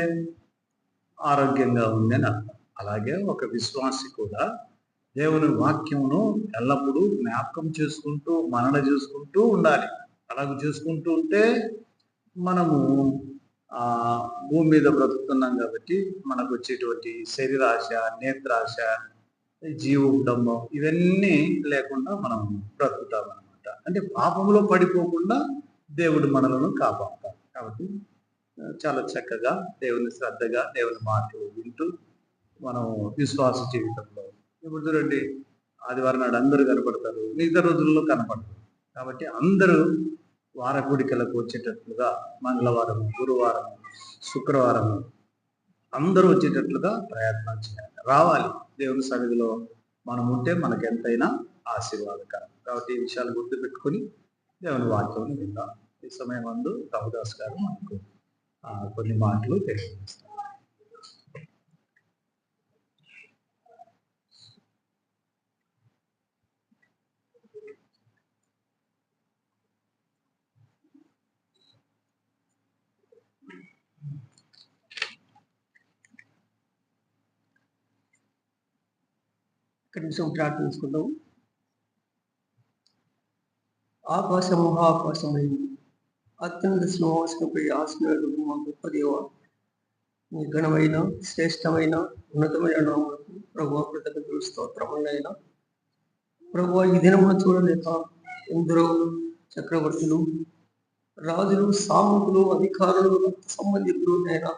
ఆరోగ్యంగా ఉంది అని అర్థం. అలాగే ఒక విశ్వాసి కూడా దేవుని వాక్యమును ఎల్లప్పుడూ జ్ఞాపకం చేసుకుంటూ మనన చేసుకుంటూ ఉండాలి. అలాగ చేసుకుంటూ ఉంటే మనము భూమి మీద బ్రతుకుతున్నాం కాబట్టి మనకు వచ్చేటువంటి శరీరాశ, నేత్రాశ, జీవోడంబం ఇవన్నీ లేకుండా మనం బ్రతుకుతాం అనమాట. అంటే పాపంలో పడిపోకుండా దేవుడు మనలను కాపాడుతాడు. కాబట్టి చాలా చక్కగా దేవుని శ్రద్ధగా దేవుని మాటలు వింటూ మనం విశ్వాస జీవితంలో ఇప్పుడు చూడండి, ఆదివారం నాడు అందరూ కనపడతారు, మిగతా రోజుల్లో కనపడతారు. కాబట్టి అందరూ వారకూడికలకు వచ్చేటట్లుగా మంగళవారం, గురువారం, శుక్రవారం అందరూ వచ్చేటట్లుగా ప్రయత్నం చేయాలి. రావాలి దేవుని సన్నిధిలో మనం ఉంటే మనకు ఎంతైనా ఆశీర్వాదకరం. కాబట్టి ఈ విషయాలు గుర్తుపెట్టుకొని దేవుని వాక్యం విందాం. ఈ సమయం ముందు ప్రభుదాస్ గారు మనకు కొన్ని మాటలు తెలియజేస్తారు. నిమిషం ప్రార్థించుకుందాం. ఆకాశం మహాకాశమైంది, అత్యంత సింహాసనపై ఆసనాలు మా గొప్ప దేవ, మీ ఘనమైన శ్రేష్టమైన ఉన్నతమైన నామములకు ప్రభువా కృతజ్ఞతలు స్తోత్రములైనా. ప్రభువా ఈ దినమున చూడలేక ఎందరో చక్రవర్తులు, రాజులు, సామంతులు, అధికారులు, రక్త సంబంధికులు అయినా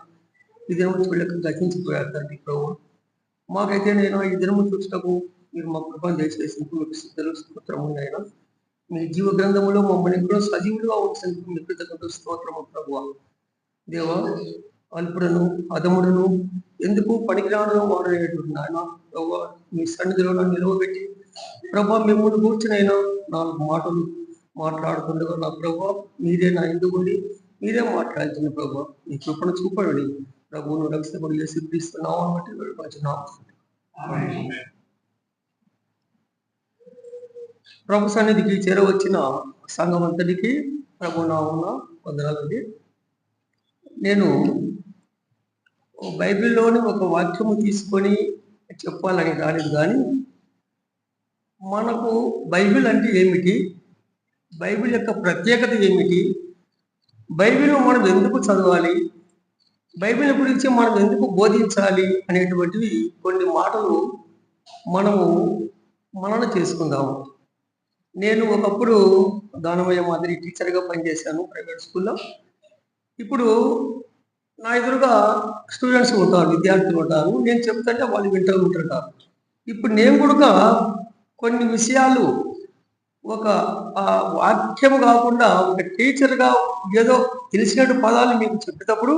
ఈ దినము చూడలేక గతించిపోయారు తండ్రి. ప్రభువా మాకైతే నేను ఈ దినము చూసినకు మీరు మా కృపను దయచేసినందుకు మీకు సిద్ధులు స్తోత్రములైనా. మీ జీవ గ్రంథములో మమ్మల్ని కూడా సజీవులుగా ఉంచినందుకు మీ కృతజ్ఞతలు స్తోత్రము ప్రభువా. దేవా, అల్పుడను అధముడును ఎందుకు పనికిరాను వాడనేటువంటి నాయన ప్రభువా, మీ సన్నిధిలో నన్ను నిలవబెట్టి ప్రభా మిమ్మల్ని కూర్చునైనా 4 మాటలు మాట్లాడుతుండగా నా ప్రభువా మీరే నా ఎందుకుండి మీరే మాట్లాడుతున్న ప్రభువా, మీ కృపను చూపండి ప్రభువును రక్షకుడిగా సిద్ధిస్తున్నావు అని బట్టి వెళ్ళిపోతున్నాం. ప్రభు సన్నిధికి చేరవచ్చిన సంఘం అంతటికి ప్రభు నామమున వందనాలండి. నేను బైబిల్లోని ఒక వాక్యము తీసుకొని చెప్పాలని రాలేదు, కానీ మనకు బైబిల్ అంటే ఏమిటి, బైబిల్ యొక్క ప్రత్యేకత ఏమిటి, బైబిల్ను మనం ఎందుకు చదవాలి, బైబిల్ గురించి మనం ఎందుకు బోధించాలి అనేటువంటివి కొన్ని మాటలు మనము మనన చేసుకుందాము. నేను ఒకప్పుడు దానమయ్య మాదిరి టీచర్గా పనిచేశాను ప్రైవేట్ స్కూల్లో. ఇప్పుడు నా ఎదురుగా స్టూడెంట్స్ ఉంటారు, విద్యార్థులు ఉంటారు. నేను చెప్తుంటే వాళ్ళు వింటూ ఉంటుంటారు. ఇప్పుడు నేను కూడా కొన్ని విషయాలు ఒక వాక్యం కాకుండా ఒక టీచర్గా ఏదో తెలిసినట్టు పదాలు మీకు చెప్పేటప్పుడు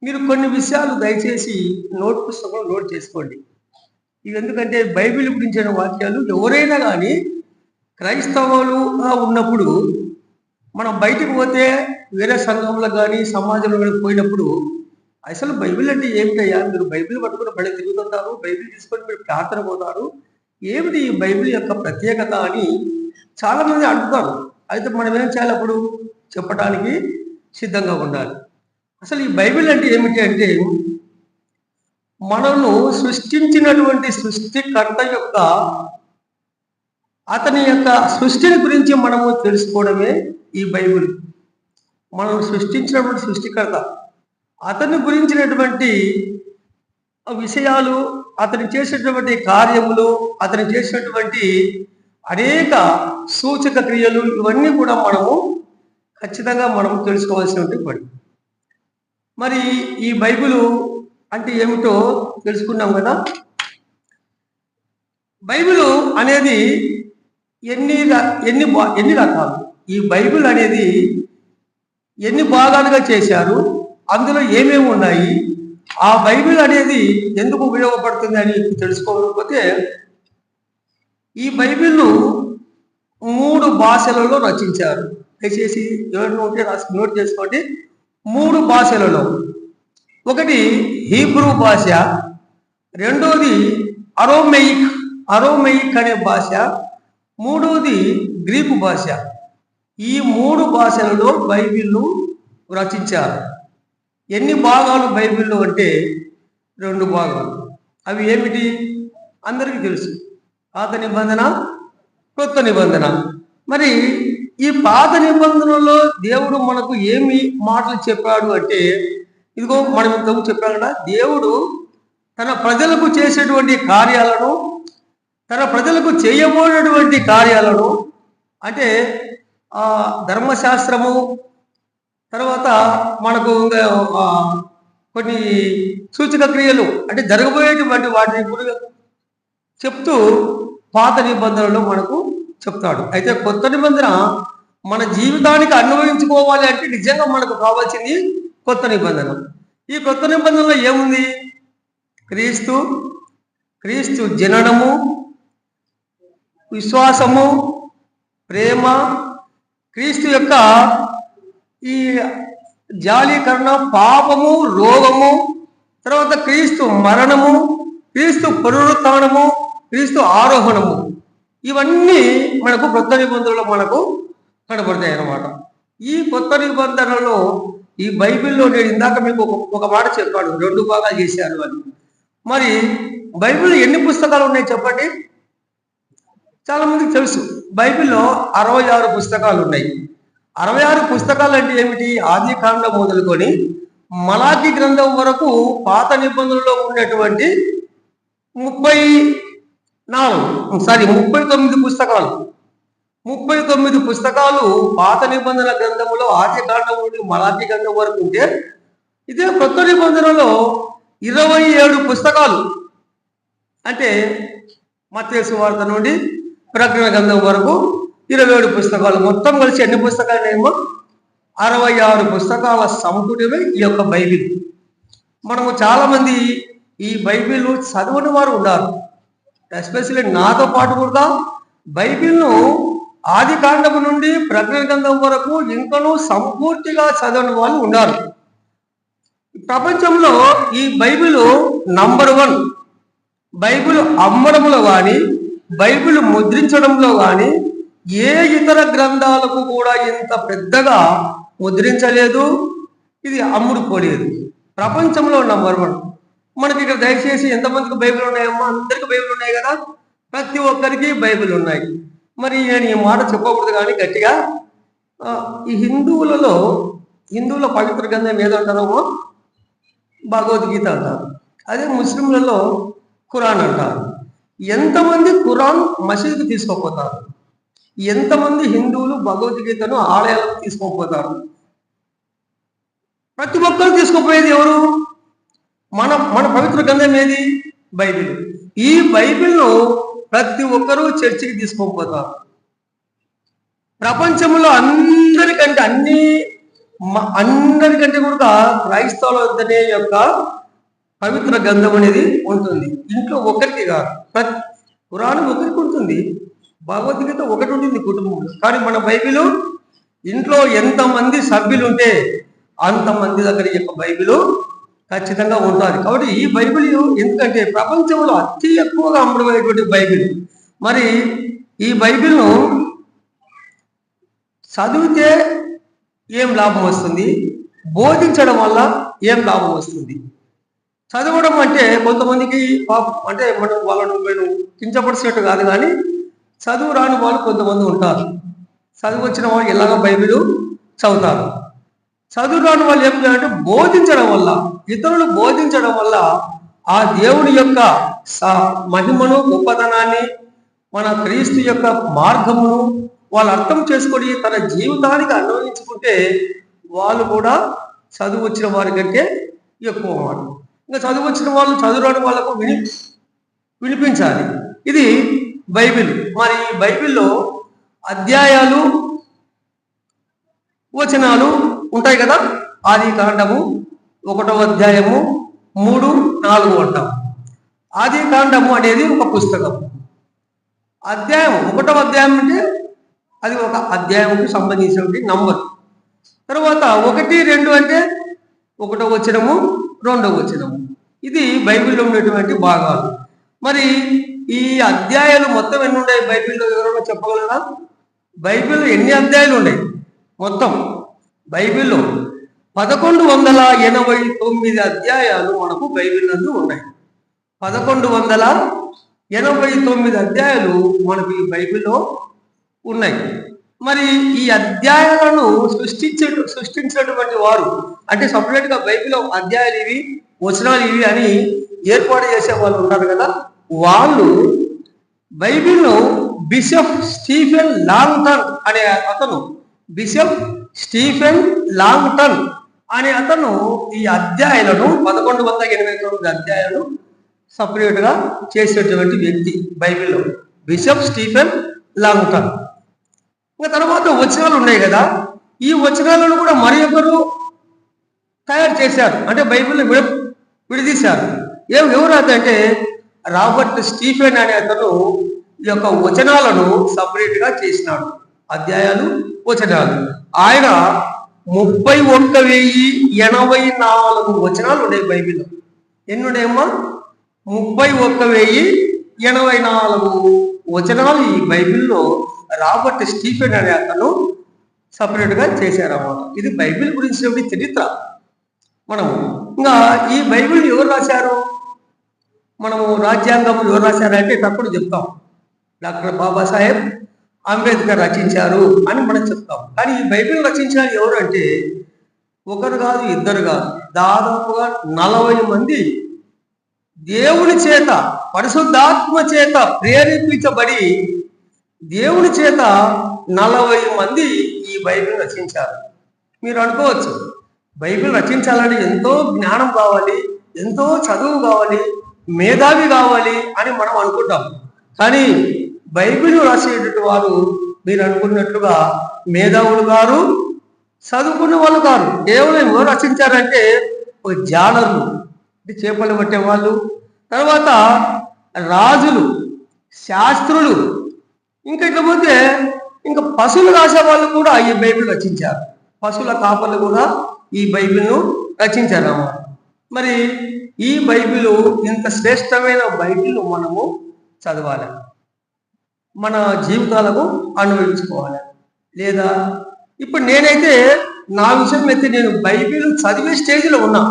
మీరు కొన్ని విషయాలు దయచేసి నోట్ పుస్తకంలో నోట్ చేసుకోండి. ఇవి ఎందుకంటే బైబిల్ గురించిన వాక్యాలు ఎవరైనా కానీ క్రైస్తవులుగా ఉన్నప్పుడు మనం బయటకు పోతే వేరే సంఘంలో కానీ సమాజంలో కానీ పోయినప్పుడు అసలు బైబిల్ అంటే ఏమిటయ్యా, మీరు బైబిల్ పట్టుకుని బయట తిరుగుతుంటారు, బైబిల్ తీసుకొని మీరు ప్రార్థన పోతారు, ఏమిటి ఈ బైబిల్ యొక్క ప్రత్యేకత అని చాలామంది అడుగుతారు. అయితే మనం ఏం చేయాలి, అప్పుడు చెప్పడానికి సిద్ధంగా ఉండాలి. అసలు ఈ బైబిల్ అంటే ఏమిటి అంటే మనను సృష్టించినటువంటి సృష్టికర్త యొక్క అతని యొక్క సృష్టిని గురించి మనము తెలుసుకోవడమే ఈ బైబిల్. మనం సృష్టించినటువంటి సృష్టికర్త అతని గురించినటువంటి విషయాలు, అతను చేసినటువంటి కార్యములు, అతను చేసినటువంటి అనేక సూచక క్రియలు, ఇవన్నీ కూడా మనము ఖచ్చితంగా మనము తెలుసుకోవాల్సినటువంటి పని. మరి ఈ బైబిల్ అంటే ఏమిటో తెలుసుకున్నాం కదా. బైబిల్ అనేది ఎన్ని రకాలు, ఈ బైబిల్ అనేది ఎన్ని భాగాలుగా చేశారు, అందులో ఏమేమి ఉన్నాయి, ఆ బైబిల్ అనేది ఎందుకు ఉపయోగపడుతుంది అని తెలుసుకోకపోతే, ఈ బైబిల్ను 3 భాషలలో రచించారు. దయచేసి ఎవరిని ఉంటే నోట్ చేసుకోండి. 3 భాషలలో, ఒకటి హీబ్రూ భాష, రెండోది అరోమెయిక్ అనే భాష, మూడోది గ్రీకు భాష. ఈ 3 భాషలలో బైబిల్ను రచించారు. ఎన్ని భాగాలు బైబిల్లో అంటే 2 భాగాలు. అవి ఏమిటి అందరికీ తెలుసు. పాత నిబంధన, కొత్త నిబంధన. మరి ఈ పాత నిబంధనలో దేవుడు మనకు ఏమి మాటలు చెప్పాడు అంటే, ఇదిగో మనం ఇంతకు చెప్పాం కదా, దేవుడు తన ప్రజలకు చేసేటువంటి కార్యాలను, తన ప్రజలకు చేయబోయేటువంటి కార్యాలను, అంటే ధర్మశాస్త్రము, తర్వాత మనకు కొన్ని సూచక క్రియలు అంటే జరగబోయేటువంటి వాటిని కూడా చెప్తూ పాత నిబంధనలో మనకు చెప్తాడు. అయితే కొత్త నిబంధన మన జీవితానికి అన్వయించుకోవాలి అంటే నిజంగా మనకు కావాల్సింది కొత్త నిబంధన. ఈ కొత్త నిబంధనలో ఏముంది? క్రీస్తు జననము, విశ్వాసము, ప్రేమ, క్రీస్తు యొక్క ఈ జాలీకరణ, పాపము, రోగము, తర్వాత క్రీస్తు మరణము, క్రీస్తు పునరుత్థానము, క్రీస్తు ఆరోహణము, ఇవన్నీ మనకు కొత్త నిబంధనలో మనకు కనబడతాయి అన్నమాట. ఈ కొత్త నిబంధనలో ఈ బైబిల్లో నేను ఇందాక మీకు ఒక మాట చెప్పాడు, 2 భాగాలు చేశారు అని. మరి బైబిల్లో ఎన్ని పుస్తకాలు ఉన్నాయి చెప్పండి? చాలా మందికి తెలుసు, బైబిల్లో 66 పుస్తకాలు ఉన్నాయి. 66 పుస్తకాలు అంటే ఏమిటి? ఆది కాండం మొదలుకొని మలాకి గ్రంథం వరకు పాత నిబంధనలో ఉన్నటువంటి 39 పుస్తకాలు. 39 పుస్తకాలు పాత నిబంధన గ్రంథంలో ఆది కాండం నుండి మలాకి గ్రంథం వరకు ఉంటే, ఇదే కొత్త నిబంధనలో 27 పుస్తకాలు, అంటే మత్తయి సువార్త నుండి ప్రకటన గ్రంథం వరకు 27 పుస్తకాలు. మొత్తం కలిసి ఎన్ని పుస్తకాలేమో 66 పుస్తకాల సంపుటమే ఈ యొక్క బైబిల్. మనము చాలా మంది ఈ బైబిల్ చదవని వారు ఉన్నారు. ఎస్పెషల్లీ నాతో పాటు కూడా బైబిల్ను ఆది కాండము నుండి ప్రకటన గ్రంథం వరకు ఇంకనూ సంపూర్తిగా చదవని వాళ్ళు ఉన్నారు. ప్రపంచంలో ఈ బైబిల్ నంబర్ 1. బైబిల్ అమ్మడంలో కానీ, బైబిల్ ముద్రించడంలో కానీ ఏ ఇతర గ్రంథాలకు కూడా ఇంత పెద్దగా ముద్రించలేదు, ఇది అమ్ముడుపోలేదు. ప్రపంచంలో నంబర్ 1. మనకి ఇక్కడ దయచేసి ఎంతమందికి బైబిల్ ఉన్నాయమ్మా? అందరికీ బైబిల్ ఉన్నాయి కదా, ప్రతి ఒక్కరికి బైబిల్ ఉన్నాయి. మరి నేను ఈ మాట చెప్పకూడదు కానీ గట్టిగా, ఈ హిందువుల పవిత్ర గ్రంథం ఏదంటారో భగవద్గీత అంటారు, అదే ముస్లింలలో ఖురాన్ అంటారు. ఎంతమంది ఖురాన్ మసీదుకి తీసుకోపోతారు? ఎంతమంది హిందువులు భగవద్గీతను ఆలయాలకు తీసుకోపోతారు? ప్రతి ఒక్కరు తీసుకుపోయేది ఎవరు? మన పవిత్ర గ్రంథం ఏది? బైబిల్. ఈ బైబిల్ను ప్రతి ఒక్కరూ చర్చికి తీసుకోపోతారు. ప్రపంచంలో అందరికంటే కూడా క్రైస్తవుల వద్దనే యొక్క పవిత్ర గ్రంథం అనేది ఉంటుంది. ఇంట్లో ఒకరికి కాదు, ఖురాన్ ఒకరికి ఉంటుంది, భగవద్గీత ఒకటి ఉంటుంది కుటుంబంలో. కానీ మన బైబిల్ ఇంట్లో ఎంతమంది సభ్యులు ఉంటే అంతమంది దగ్గర ఈ యొక్క బైబిల్ ఖచ్చితంగా ఉంటుంది. కాబట్టి ఈ బైబిల్ ఎందుకంటే ప్రపంచంలో అతి ఎక్కువగా అమ్ముడమైనటువంటి బైబిల్. మరి ఈ బైబిల్ను చదివితే ఏం లాభం వస్తుంది? బోధించడం వల్ల ఏం లాభం వస్తుంది? చదవడం అంటే కొంతమందికి అంటే వాళ్ళను నేను కించపరిచినట్టు కాదు, కానీ చదువు రాని వాళ్ళు కొంతమంది ఉంటారు. చదువు వచ్చిన వాళ్ళు ఎలాగ బైబిల్ చదువుతారు. చదువు రాని వాళ్ళు ఏం చేయాలంటే బోధించడం వల్ల, ఇతరులు బోధించడం వల్ల ఆ దేవుని యొక్క మహిమను, గొప్పతనాన్ని, మన క్రీస్తు యొక్క మార్గమును వాళ్ళు అర్థం చేసుకొని తన జీవితానికి అన్వయించుకుంటే వాళ్ళు కూడా చదువు వచ్చిన వారి కంటే ఎక్కువ మాట. ఇంకా చదువు వచ్చిన వాళ్ళు చదువు రాని వాళ్ళకు వినిపించాలి. ఇది బైబిల్. మరి ఈ బైబిల్లో అధ్యాయాలు, వచనాలు ఉంటాయి కదా. ఆది కాండము 1వ అధ్యాయము 3, 4 అంటాం. ఆది కాండము అనేది ఒక పుస్తకం. అధ్యాయం 1వ అధ్యాయం అంటే అది ఒక అధ్యాయంకి సంబంధించినటువంటి నంబర్. తర్వాత 1, 2 అంటే 1వ వచనము, 2వ వచనము. ఇది బైబిల్లో ఉన్నటువంటి భాగాలు. మరి ఈ అధ్యాయాలు మొత్తం ఎన్ని ఉన్నాయి బైబిల్లో? ఎవరైనా చెప్పగలరా? బైబిల్లో ఎన్ని అధ్యాయాలు ఉన్నాయి? మొత్తం బైబిల్లో 1189 అధ్యాయాలు మనకు బైబిల్ నందు ఉన్నాయి. 1189 అధ్యాయాలు మనకి ఈ బైబిల్లో ఉన్నాయి. మరి ఈ అధ్యాయాలను సృష్టించినటువంటి వారు అంటే సపరేట్గా బైబిల్లో అధ్యాయాలు ఇవి, వచనాలు ఇవి అని ఏర్పాటు చేసే వాళ్ళు ఉన్నారు కదా, వాళ్ళు బైబిల్లో బిషప్ స్టీఫెన్ లాంగ్టన్ అనే అతను అనే అతను ఈ అధ్యాయాలను 1189 అధ్యాయాలను సపరేట్గా చేసేటువంటి వ్యక్తి బైబిల్లో బిషప్ స్టీఫెన్ లాంగ్టన్. ఇంకా తర్వాత వచనాలు ఉన్నాయి కదా, ఈ వచనాలను కూడా మరి ఒకరు తయారు చేశారు, అంటే బైబిల్ని విడదీశారు. ఎవరు అంటే రాబర్ట్ స్టీఫెన్ అనే అతను ఈ యొక్క వచనాలను సపరేట్గా చేసినాడు. అధ్యాయాలు, వచనాలు. ఆయన 31,084 వచనాలు ఉన్నాయి బైబిల్లో. ఎన్ని ఉన్నాయమ్మా? 31,084 వచనాలు ఈ బైబిల్లో రాబర్ట్ స్టీఫెన్ అనే అతను సపరేట్గా చేశారన్నమాట. ఇది బైబిల్ గురించి చరిత్ర. మనము ఇంకా ఈ బైబిల్ ఎవరు రాశారు? మనము రాజ్యాంగం ఎవరు రాశారంటే తప్పుడు చెప్తాం, డాక్టర్ బాబాసాహెబ్ అంబేద్కర్ రచించారు అని మనం చెప్తాం. కానీ ఈ బైబిల్ రచించిన ఎవరు అంటే ఒకరు కాదు, ఇద్దరు కాదు, దాదాపుగా 40 మంది దేవుని చేత, పరిశుద్ధాత్మ చేత ప్రేరేపించబడి దేవుని చేత 40 మంది ఈ బైబిల్ రచించారు. మీరు అనుకోవచ్చు, బైబిల్ రచించాలంటే ఎంతో జ్ఞానం కావాలి, ఎంతో చదువు కావాలి, మేధావి కావాలి అని మనం అనుకుంటాం. కానీ బైబిల్ రాసేటటువంటి వారు మీరు అనుకున్నట్లుగా మేధావులు గారు, చదువుకున్న వాళ్ళు కాదు. కేవలం ఎవరు రచించారంటే ఒక జాలర్లు, చేపలు పట్టే వాళ్ళు, తర్వాత రాజులు, శాస్త్రులు, ఇంకా ఇకపోతే ఇంకా పశువులు రాసే వాళ్ళు కూడా ఈ బైబిల్ రచించారు. పశువుల కాపర్లు కూడా ఈ బైబిల్ను రచించారు అన్నమాట. మరి ఈ బైబిల్, ఇంత శ్రేష్టమైన బైబిల్ మనము చదవాలి, మన జీవితాలకు అనుభవించుకోవాలి. లేదా ఇప్పుడు నేనైతే నా విషయం అయితే నేను బైబిల్ చదివే స్టేజ్లో ఉన్నా,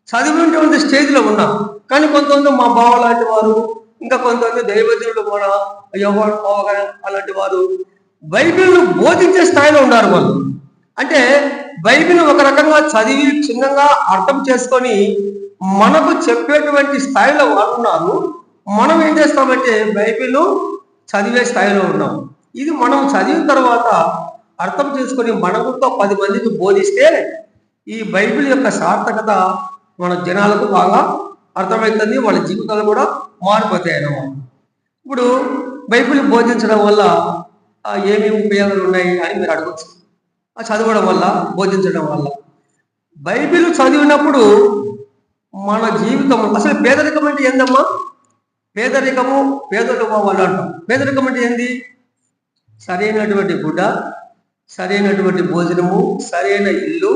చదివినటువంటి స్టేజ్లో ఉన్నా. కానీ కొంతమంది మా బావ లాంటి వారు, ఇంకా కొంతమంది దైవజనులు మన యోహాను పౌలు అలాంటి వారు బైబిల్ను బోధించే స్థాయిలో ఉన్నారు. వాళ్ళు అంటే బైబిల్ ఒక రకంగా చదివి చిన్నగా అర్థం చేసుకొని మనకు చెప్పేటువంటి స్థాయిలో వాళ్ళు ఉన్నారు. మనం ఏం చేస్తామంటే బైబిల్ చదివే స్థాయిలో ఉన్నాం. ఇది మనం చదివిన తర్వాత అర్థం చేసుకొని మనకుతో 10 మందికి బోధిస్తే ఈ బైబిల్ యొక్క సార్థకత మన జనాలకు బాగా అర్థమవుతుంది, వాళ్ళ జీవితాలు కూడా మారిపోతాయి అన్నమాట. ఇప్పుడు బైబిల్ బోధించడం వల్ల ఏమేమి ఉపయోగాలు ఉన్నాయి అని మీరు అడగచ్చు. చదవడం వల్ల, బోధించడం వల్ల. బైబిల్ చదివినప్పుడు మన జీవితం, అసలు పేదరికం అంటే ఏందమ్మా? పేదరికము, పేదలు వాళ్ళు అంటాం. పేదరికం అంటే ఏంది? సరైనటువంటి గుడ్డ, సరైనటువంటి భోజనము, సరైన ఇల్లు,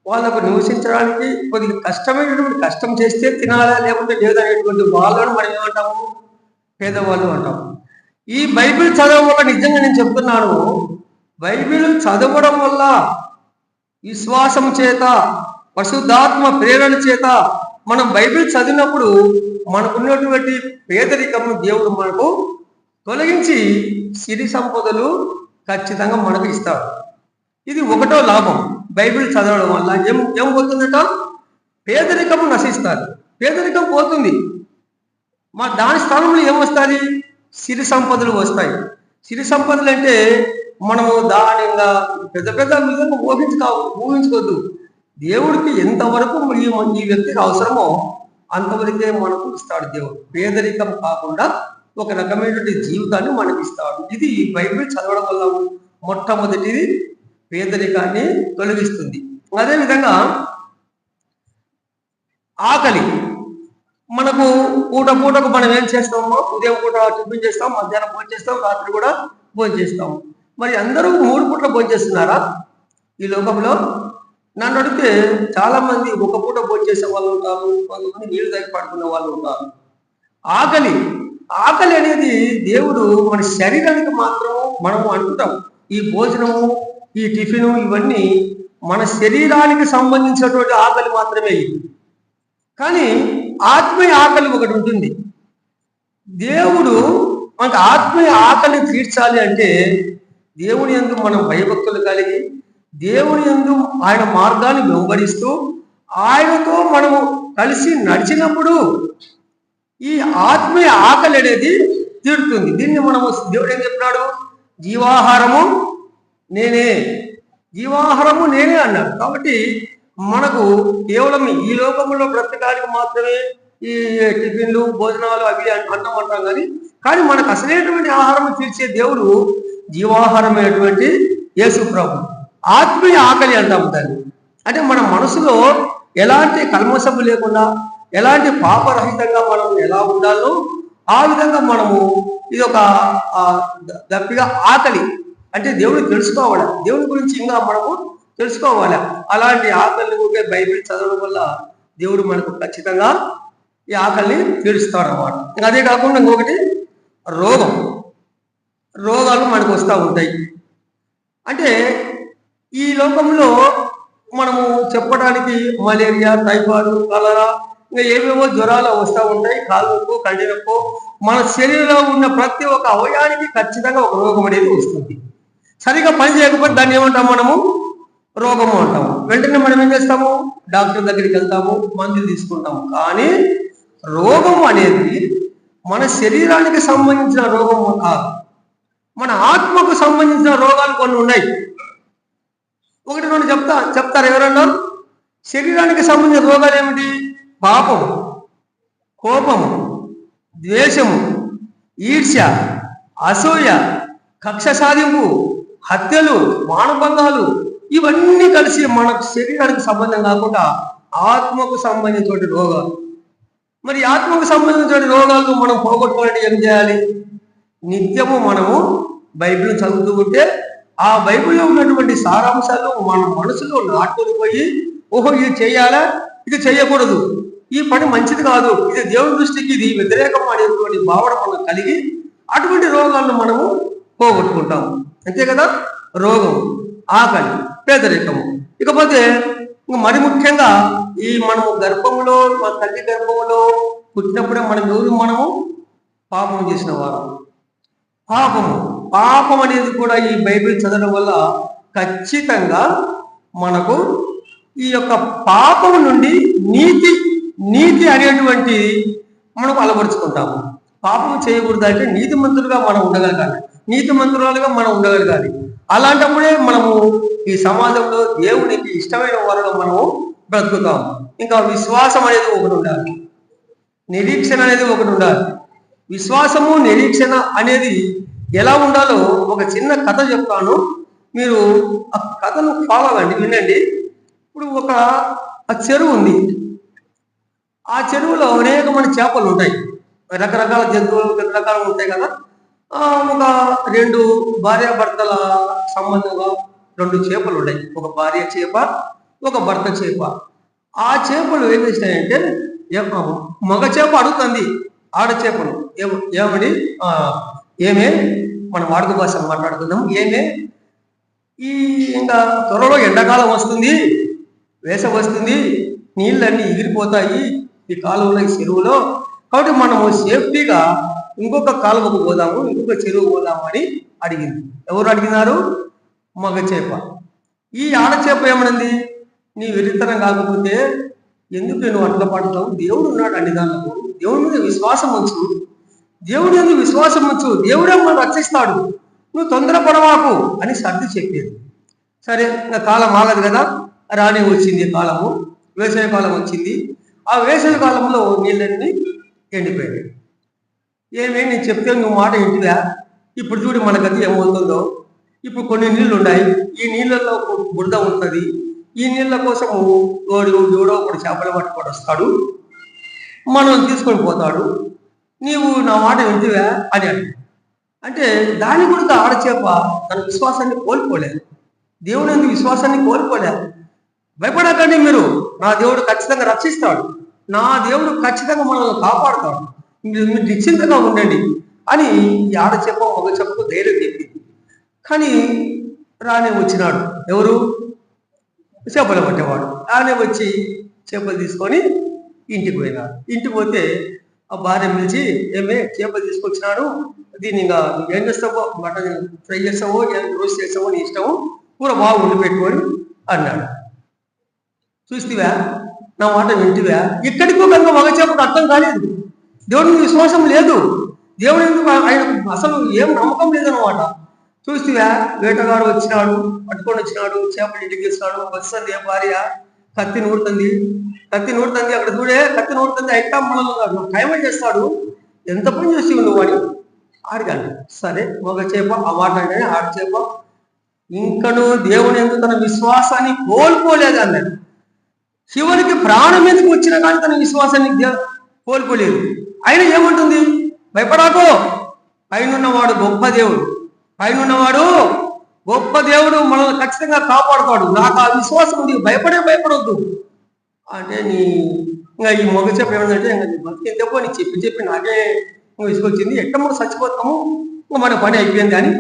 వాళ్ళకు నివసించడానికి కొద్దిగా కష్టమైనటువంటి కష్టం చేస్తే తినాలా లేకుంటే లేదనేటువంటి వాళ్ళను మనం ఏమంటాము? పేదవాళ్ళు అంటాము. ఈ బైబిల్ చదవడం వల్ల నిజంగా నేను చెప్తున్నాను, బైబిల్ చదవడం వల్ల విశ్వాసం చేత, పరిశుద్ధాత్మ ప్రేరణ చేత మనం బైబిల్ చదివినప్పుడు మనకున్నటువంటి పేదరికము దేవుడు మనకు తొలగించి సిరి సంపదలు ఖచ్చితంగా మనకు ఇస్తాడు. ఇది ఒకటో లాభం. బైబిల్ చదవడం వల్ల ఏం పోతుందట? పేదరికము నశిస్తారు, పేదరికం పోతుంది. దాని స్థానంలో ఏమొస్తుంది? సిరి సంపదలు వస్తాయి. సిరి సంపదలు అంటే మనము దానిగా పెద్ద పెద్ద విధంగా ఊహించుకోవద్దు. దేవుడికి ఎంతవరకు ఈ వ్యక్తికి అవసరమో అంతవరకే మనకు ఇస్తాడు దేవుడు. పేదరికం కాకుండా ఒక రకమైనటువంటి జీవితాన్ని మనకి ఇస్తాడు. ఇది బైబిల్ చదవడం వల్ల మొట్టమొదటిది పేదరికాన్ని తొలగిస్తుంది. అదేవిధంగా ఆకలి, మనకు పూటకు మనం ఏం చేస్తామో, ఉదయం పూట టిఫిన్ చేస్తాం, మధ్యాహ్నం భోజనం చేస్తాం, రాత్రి కూడా భోజనం చేస్తాం. మరి అందరూ 3 పూట్ల భోజనం చేస్తున్నారా ఈ లోకంలో? నన్ను అడిగితే చాలా మంది ఒక పూట భోజనం చేసే వాళ్ళు ఉంటారు, కొంతమంది నీళ్లు తాగి పడుకునే వాళ్ళు ఉంటారు. ఆకలి అనేది దేవుడు మన శరీరానికి మాత్రం మనము అంటున్నాం. ఈ భోజనము, ఈ టిఫిను, ఇవన్నీ మన శరీరానికి సంబంధించినటువంటి ఆకలి మాత్రమే. కానీ ఆత్మీయ ఆకలి ఒకటి ఉంటుంది. దేవుడు మనకు ఆత్మీయ ఆకలిని తీర్చాలి అంటే దేవుని యందు మనం భయభక్తులు కలిగి, దేవుని యందు ఆయన మార్గాన్ని వెంబడిస్తూ ఆయనతో మనము కలిసి నడిచినప్పుడు ఈ ఆత్మీయ ఆకలి అనేది తీరుతుంది. దీన్ని మనము దేవుడు ఏం చెప్పినాడు? జీవాహారము నేనే, జీవాహారము నేనే అన్నాడు. కాబట్టి మనకు కేవలం ఈ లోకంలో బ్రతకడానికి మాత్రమే ఈ టిఫిన్లు భోజనాలు అవి అన్నం అంటాం కానీ మనకు అసలైనటువంటి ఆహారం తీర్చే దేవుడు జీవాహారమైనటువంటి యేసు ప్రభు. ఆత్మీయ ఆకలి అంటాం దాన్ని. అంటే మన మనసులో ఎలాంటి కల్మషము లేకుండా, ఎలాంటి పాపరహితంగా మనం ఎలా ఉండాలో ఆ విధంగా మనము ఇది ఒక గట్టిగా ఆకలి అంటే దేవుడిని తెలుసుకోవాలి, దేవుని గురించి ఇంకా మనము తెలుసుకోవాలి. అలాంటి ఆకలిని ఉంటే బైబిల్ చదవడం వల్ల దేవుడు మనకు ఖచ్చితంగా ఈ ఆకలిని తీరుస్తాడు అన్నమాట. ఇంకా అదే కాకుండా ఇంకొకటి రోగాలు మనకు వస్తూ ఉంటాయి. అంటే ఈ లోకంలో మనము చెప్పడానికి మలేరియా, టైఫాయిడ్, కలరా ఇంకా ఏవేవో జ్వరాలు వస్తూ ఉంటాయి, కాలు నొప్పు, కంటి నొప్పు. మన శరీరంలో ఉన్న ప్రతి ఒక్క అవయానికి ఖచ్చితంగా ఒక రోగం అనేది వస్తుంది. సరిగా పని చేయకపోతే దాన్ని ఏమంటాం మనము? రోగము అంటాము. వెంటనే మనం ఏం చేస్తాము? డాక్టర్ దగ్గరికి వెళ్తాము, మందులు తీసుకుంటాము. కానీ రోగము అనేది మన శరీరానికి సంబంధించిన రోగము కాదు, మన ఆత్మకు సంబంధించిన రోగాలు కొన్ని ఉన్నాయి. ఒకటి రెండు చెప్తారు ఎవరన్నా? శరీరానికి సంబంధించిన రోగాలు ఏమిటి? పాపము, కోపము, ద్వేషము, ఈర్ష్య, అసూయ, కక్ష సాధింపు, హత్యలు, మానభంగాలు ఇవన్నీ కలిసి మన శరీరానికి సంబంధం కాకుండా ఆత్మకు సంబంధించిన రోగాలు. మరి ఆత్మకు సంబంధించిన రోగాలను మనం పోగొట్టుకోవాలంటే ఏం చేయాలి? నిత్యము మనము బైబిల్ చదువుతూ ఉంటే ఆ బైబిల్లో ఉన్నటువంటి సారాంశాలు మన మనసులో నాటుకొని పోయి, ఓహో ఇది చేయాలా, ఇది చేయకూడదు, ఈ పని మంచిది కాదు, ఇది దేవుని దృష్టికి ఇది వ్యతిరేకం అనేటువంటి భావన మనకు కలిగి అటువంటి రోగాలను మనము పోగొట్టుకుంటాము. అంతే కదా? రోగం, ఆకలి, పేదరికము. ఇకపోతే మరి ముఖ్యంగా ఈ మనము గర్భంలో, మన తల్లి గర్భంలో పుట్టినప్పుడే మనము పాపం చేసిన వారు. పాపం అనేది కూడా ఈ బైబిల్ చదవడం వల్ల ఖచ్చితంగా మనకు ఈ యొక్క పాపం నుండి నీతి అనేటువంటి మనకు అలవరుచుకుంటాము. పాపం చేయకూడదు అంటే నీతిమంతులుగా మనం ఉండగలగాలి, నీతిమంతురాలుగా మనం ఉండగలగాలి. అలాంటప్పుడే మనము ఈ సమాజంలో దేవునికి ఇష్టమైన వారుగా మనము బ్రతుకుతాము. ఇంకా విశ్వాసం అనేది ఒకటి ఉండాలి, నిరీక్షణ అనేది ఒకటి ఉండాలి. విశ్వాసము, నిరీక్షణ అనేది ఎలా ఉండాలో ఒక చిన్న కథ చెప్తాను, మీరు ఆ కథను ఫాలో అవ్వండి, వినండి. ఇప్పుడు ఒక చెరువు ఉంది. ఆ చెరువులో అనేకమైన చేపలు ఉంటాయి, రకరకాల జంతువులు రకరకాలు ఉంటాయి కదా. ఒక రెండు భార్యాభర్తల సంబంధంగా రెండు చేపలు ఉన్నాయి, ఒక భార్య చేప, ఒక భర్త చేప. ఆ చేపలు ఏం చేసినాయంటే, మగ చేప అడుగుతుంది ఆడ చేపను, ఏమని ఏమే, మనం వాడుక భాష మాట్లాడుకుందాం, ఏమే ఈ ఇంకా త్వరలో ఎండాకాలం వస్తుంది, వేసవి వస్తుంది, నీళ్ళన్నీ ఎగిరిపోతాయి ఈ కాలువలో, ఈ చెరువులో, కాబట్టి మనము సేఫ్టీగా ఇంకొక కాలువకు పోదాము, ఇంకొక చెరువు పోదాము అని అడిగింది. ఎవరు అడిగినారు? మగ చేప. ఈ ఆడ చేప ఏమనింది? నీ వెరితనం కాకపోతే ఎందుకు నువ్వు అట్లా పడతావు, దేవుడు ఉన్నాడు అన్ని దానిలో, దేవుడి మీద విశ్వాసం ఉంచు, దేవుడి మీద విశ్వాసం ఉంచు, దేవుడే మనం రక్షిస్తాడు, నువ్వు తొందరపడవాకు అని సర్ది చెప్పేది. సరే, ఇంకా కాలం ఆగదు కదా, రానే వచ్చింది కాలము, వేసవి కాలం వచ్చింది. ఆ వేసవి కాలంలో నీళ్ళన్నీ ఎండిపోయాయి. నేను చెప్తే నువ్వు మాట ఇంటిగా, ఇప్పుడు చూడు మన గతి ఏమవుతుందో. ఇప్పుడు కొన్ని నీళ్ళు ఉన్నాయి, ఈ నీళ్ళల్లో బురద ఉంటుంది, ఈ నీళ్ళ కోసము ఎవడో ఒకడు చేపలు పట్టుకొని వస్తాడు, మనం తీసుకొని పోతాడు, నీవు నా మాట వింటివా అని అంటే దాని గురించి ఆడచేప తన విశ్వాసాన్ని కోల్పోలేదు, దేవుని ఎందుకు విశ్వాసాన్ని కోల్పోలేదు. భయపడకండి మీరు, నా దేవుడు ఖచ్చితంగా రక్షిస్తాడు, నా దేవుడు ఖచ్చితంగా మనల్ని కాపాడుతాడు, మీరు నిశ్చింతగా ఉండండి అని ఈ ఆడచేప మగ చెప్పకు ధైర్యం చెప్పింది. కానీ రానే వచ్చినాడు ఎవరు? చేపలు పట్టేవాడు. రానే వచ్చి చేపలు తీసుకొని ఇంటికి పోయినాడు. ఇంటికి పోతే ఆ భార్య పిలిచి, ఏమే చేపలు తీసుకొచ్చినాడు, దీన్ని ఇంకా ఏం చేస్తావో, మటన్ ఫ్రై చేస్తావో, రోస్ట్ చేస్తావో నీ ఇష్టము, కూర బాగా వండి పెట్టుకొని అన్నాడు. చూస్తేవా, నా మాట వింటివా? ఇక్కడికో కనుక మగ చేపకు అర్థం కాలేదు. దేవుడికి విశ్వాసం లేదు, దేవుడు ఎందుకు ఆయన అసలు ఏం నమ్మకం లేదన్నమాట. చూస్తేవా, వేటగాడు వచ్చినాడు, పట్టుకొని వచ్చినాడు, చేపలు ఇంటికి ఇస్తున్నాడు. వస్తుంది ఏ భార్య, కత్తి నూరుతుంది, అక్కడ చూడే కత్తి నూరుతుంది, ఐటా మనల్ని టైం చేస్తాడు. ఎంత పని చేసి నువ్వు అని అడిగాడు. సరే మగ చేప ఆ మాట అంటే ఆడి చేప ఇంకను దేవుని ఎందుకు తన విశ్వాసాన్ని కోల్పోలేదు అన్నాడు. చివరికి ప్రాణం ఎందుకు వచ్చినా కానీ తన విశ్వాసాన్ని కోల్పోలేదు. ఆయన ఏమంటుంది, భయపడాకో, పైనున్నవాడు గొప్ప దేవుడు, మనల్ని ఖచ్చితంగా కాపాడుతాడు, నాకు ఆ విశ్వాసం ఉంది, భయపడవద్దు అంటే. ఇంకా ఈ మొగ చెప్ప ఏమంటే, బతికేంతపో నీకు చెప్పి నాకే విసుకొచ్చింది, ఎక్కడ మనం చచ్చిపోతాము, ఇంకా మన పని అయిపోయింది అని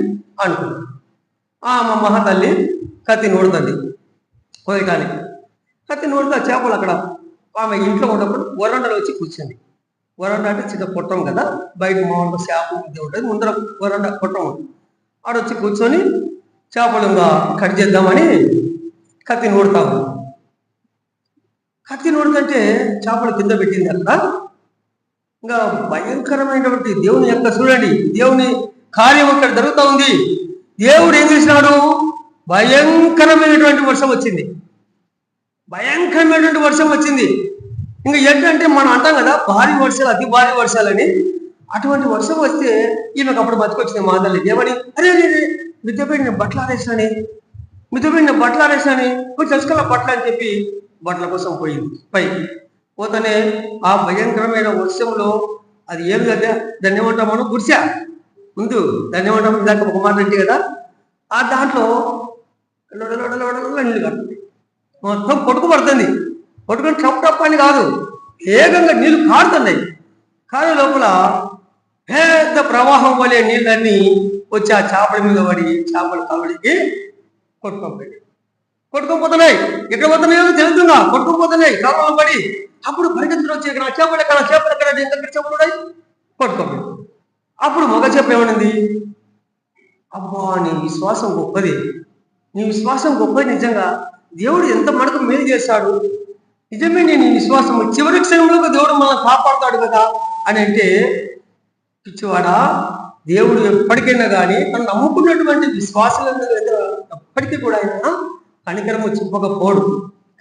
అనుకున్నాను. మా మహాతల్లి కత్తి నూడుతుంది పోయటానికి. కత్తి నూడుతా చేపలు అక్కడ ఆమె ఇంట్లో ఉన్నప్పుడు వరండాలో వచ్చి కూర్చుంది. వరండా అంటే చిన్న పొట్టం కదా, బయట మామూలుగా చేప ఉంటుంది, ముందర వరండా పొట్టం ఉంటుంది. ఆడొచ్చి కూర్చొని చేపలు ఇంకా కట్ చేద్దామని కత్తి నూడుతాము. కత్తి నూడుతుంటే చేపలు కింద పెట్టింది అక్కడ. ఇంకా భయంకరమైనటువంటి దేవుని యొక్క చూడండి, దేవుని కార్యం అక్కడ జరుగుతూ ఉంది. దేవుడు ఏం చేసినాడు, భయంకరమైనటువంటి వర్షం వచ్చింది. ఇంకా ఏంటంటే మనం అంటాం కదా భారీ వర్షాలు, అతి భారీ వర్షాలని. అటువంటి వర్షం వస్తే ఈమెకు అప్పుడు బతికొచ్చింది మా తల్లికి. ఏమని, అరే మిద్దెపైన బట్టలు ఆరేసాని, కొంచెం తెలుసుకోలే బట్టలు అని చెప్పి బట్టల కోసం పోయింది. పైకి పోతేనే ఆ భయంకరమైన వర్షంలో అది ఏం కదా, దాన్ని ఏమంటాం మనం, గుడిసా ముందు దాన్ని ఏమంటాం, దాకా ఒక మాట అంటే కదా, ఆ దాంట్లో నీళ్ళు కడుతుంది, మొత్తం కొట్టుకుని టప్ అని కాదు, వేగంగా నీళ్లు కారుతున్నాయి. కారు లోపల పెద్ద ప్రవాహం వలె నీళ్ళన్నీ వచ్చి ఆ చేపల మీద పడి చేపల కవడికి కొట్టుకోపోతున్నాయి. ఎక్కడ పోతున్నాయో తెలుస్తుందా, కొట్టుకుపోతున్నాయి కాలంలో పడి. అప్పుడు పరిగెత్తులు వచ్చి ఇక్కడ చేపలు ఎక్కడ దగ్గర చేపలు ఉన్నాయి, కొట్టుకోపోయి. అప్పుడు మగ చేప ఏమనింది, అబ్బా నీ విశ్వాసం గొప్పది, నిజంగా దేవుడు ఎంత మనకు మేలు చేస్తాడు, నిజమే నేను ఈ విశ్వాసం చివరి క్షణంలో దేవుడు మనల్ని కాపాడుతాడు కదా అని అంటే, పిచ్చివాడా, దేవుడు ఎప్పటికైనా కానీ తను నమ్ముకున్నటువంటి విశ్వాసాలందరూ ఎప్పటికీ కూడా ఆయన కనికరము చూపకపోడు,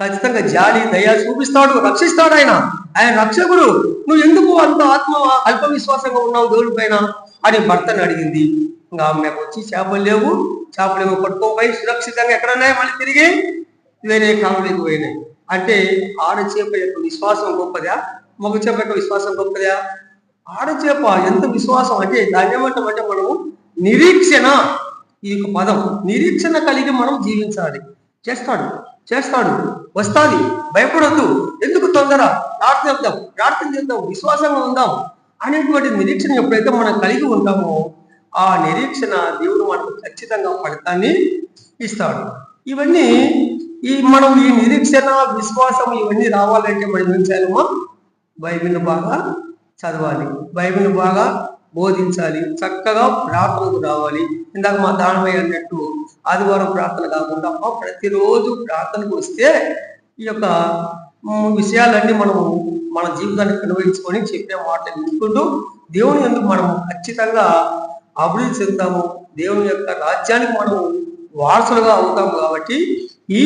ఖచ్చితంగా జాలి దయ చూపిస్తాడు, రక్షిస్తాడు. ఆయన రక్షకుడు. నువ్వు ఎందుకు అంత అల్ప విశ్వాసంగా ఉన్నావు దేవుడి పైన అని భర్తను అడిగింది. ఇంకా ఆమెకు వచ్చి చేపలేమో పట్టుకోపోయి సురక్షితంగా ఎక్కడున్నాయి, మళ్ళీ తిరిగి వేరే కాలంలోకి పోయినాయి. అంటే ఆడచేప యొక్క విశ్వాసం గొప్పదా, మగ చేప యొక్క విశ్వాసం గొప్పదా? ఆడచేప ఎంత విశ్వాసం అంటే దాన్ని ఏమంటామంటే మనము నిరీక్షణ, ఈ యొక్క పదం నిరీక్షణ కలిగి మనం జీవించాలి. చేస్తాడు వస్తాది, భయపడొద్దు, ఎందుకు తొందర, ప్రార్థన చేద్దాం, విశ్వాసంగా ఉందాం అనేటువంటి నిరీక్షణ ఎప్పుడైతే మనం కలిగి ఉంటామో ఆ నిరీక్షణ దేవుడు మనకు ఖచ్చితంగా ఫలితాన్ని ఇస్తాడు. ఇవన్నీ మనం ఈ నిరీక్షణ విశ్వాసం ఇవన్నీ రావాలంటే మనం ఏం చేయాలమ్మా, బైబిల్ని బాగా చదవాలి, బైబిల్ని బాగా బోధించాలి, చక్కగా ప్రార్థనకు రావాలి. ఇందాక మా దానమయ్య అన్నట్టు ఆదివారం ప్రార్థన కాకుండా ప్రతిరోజు ప్రార్థనకు వస్తే ఈ యొక్క విషయాలన్నీ మనము మన జీవితాన్ని కనుగొంచుకొని చెప్పే మాటలు వినుకుంటూ దేవుని ఎందుకు మనము ఖచ్చితంగా అభివృద్ధి చెందుతాము, దేవుని యొక్క రాజ్యానికి మనము వారసులుగా అవుతాము. కాబట్టి ఈ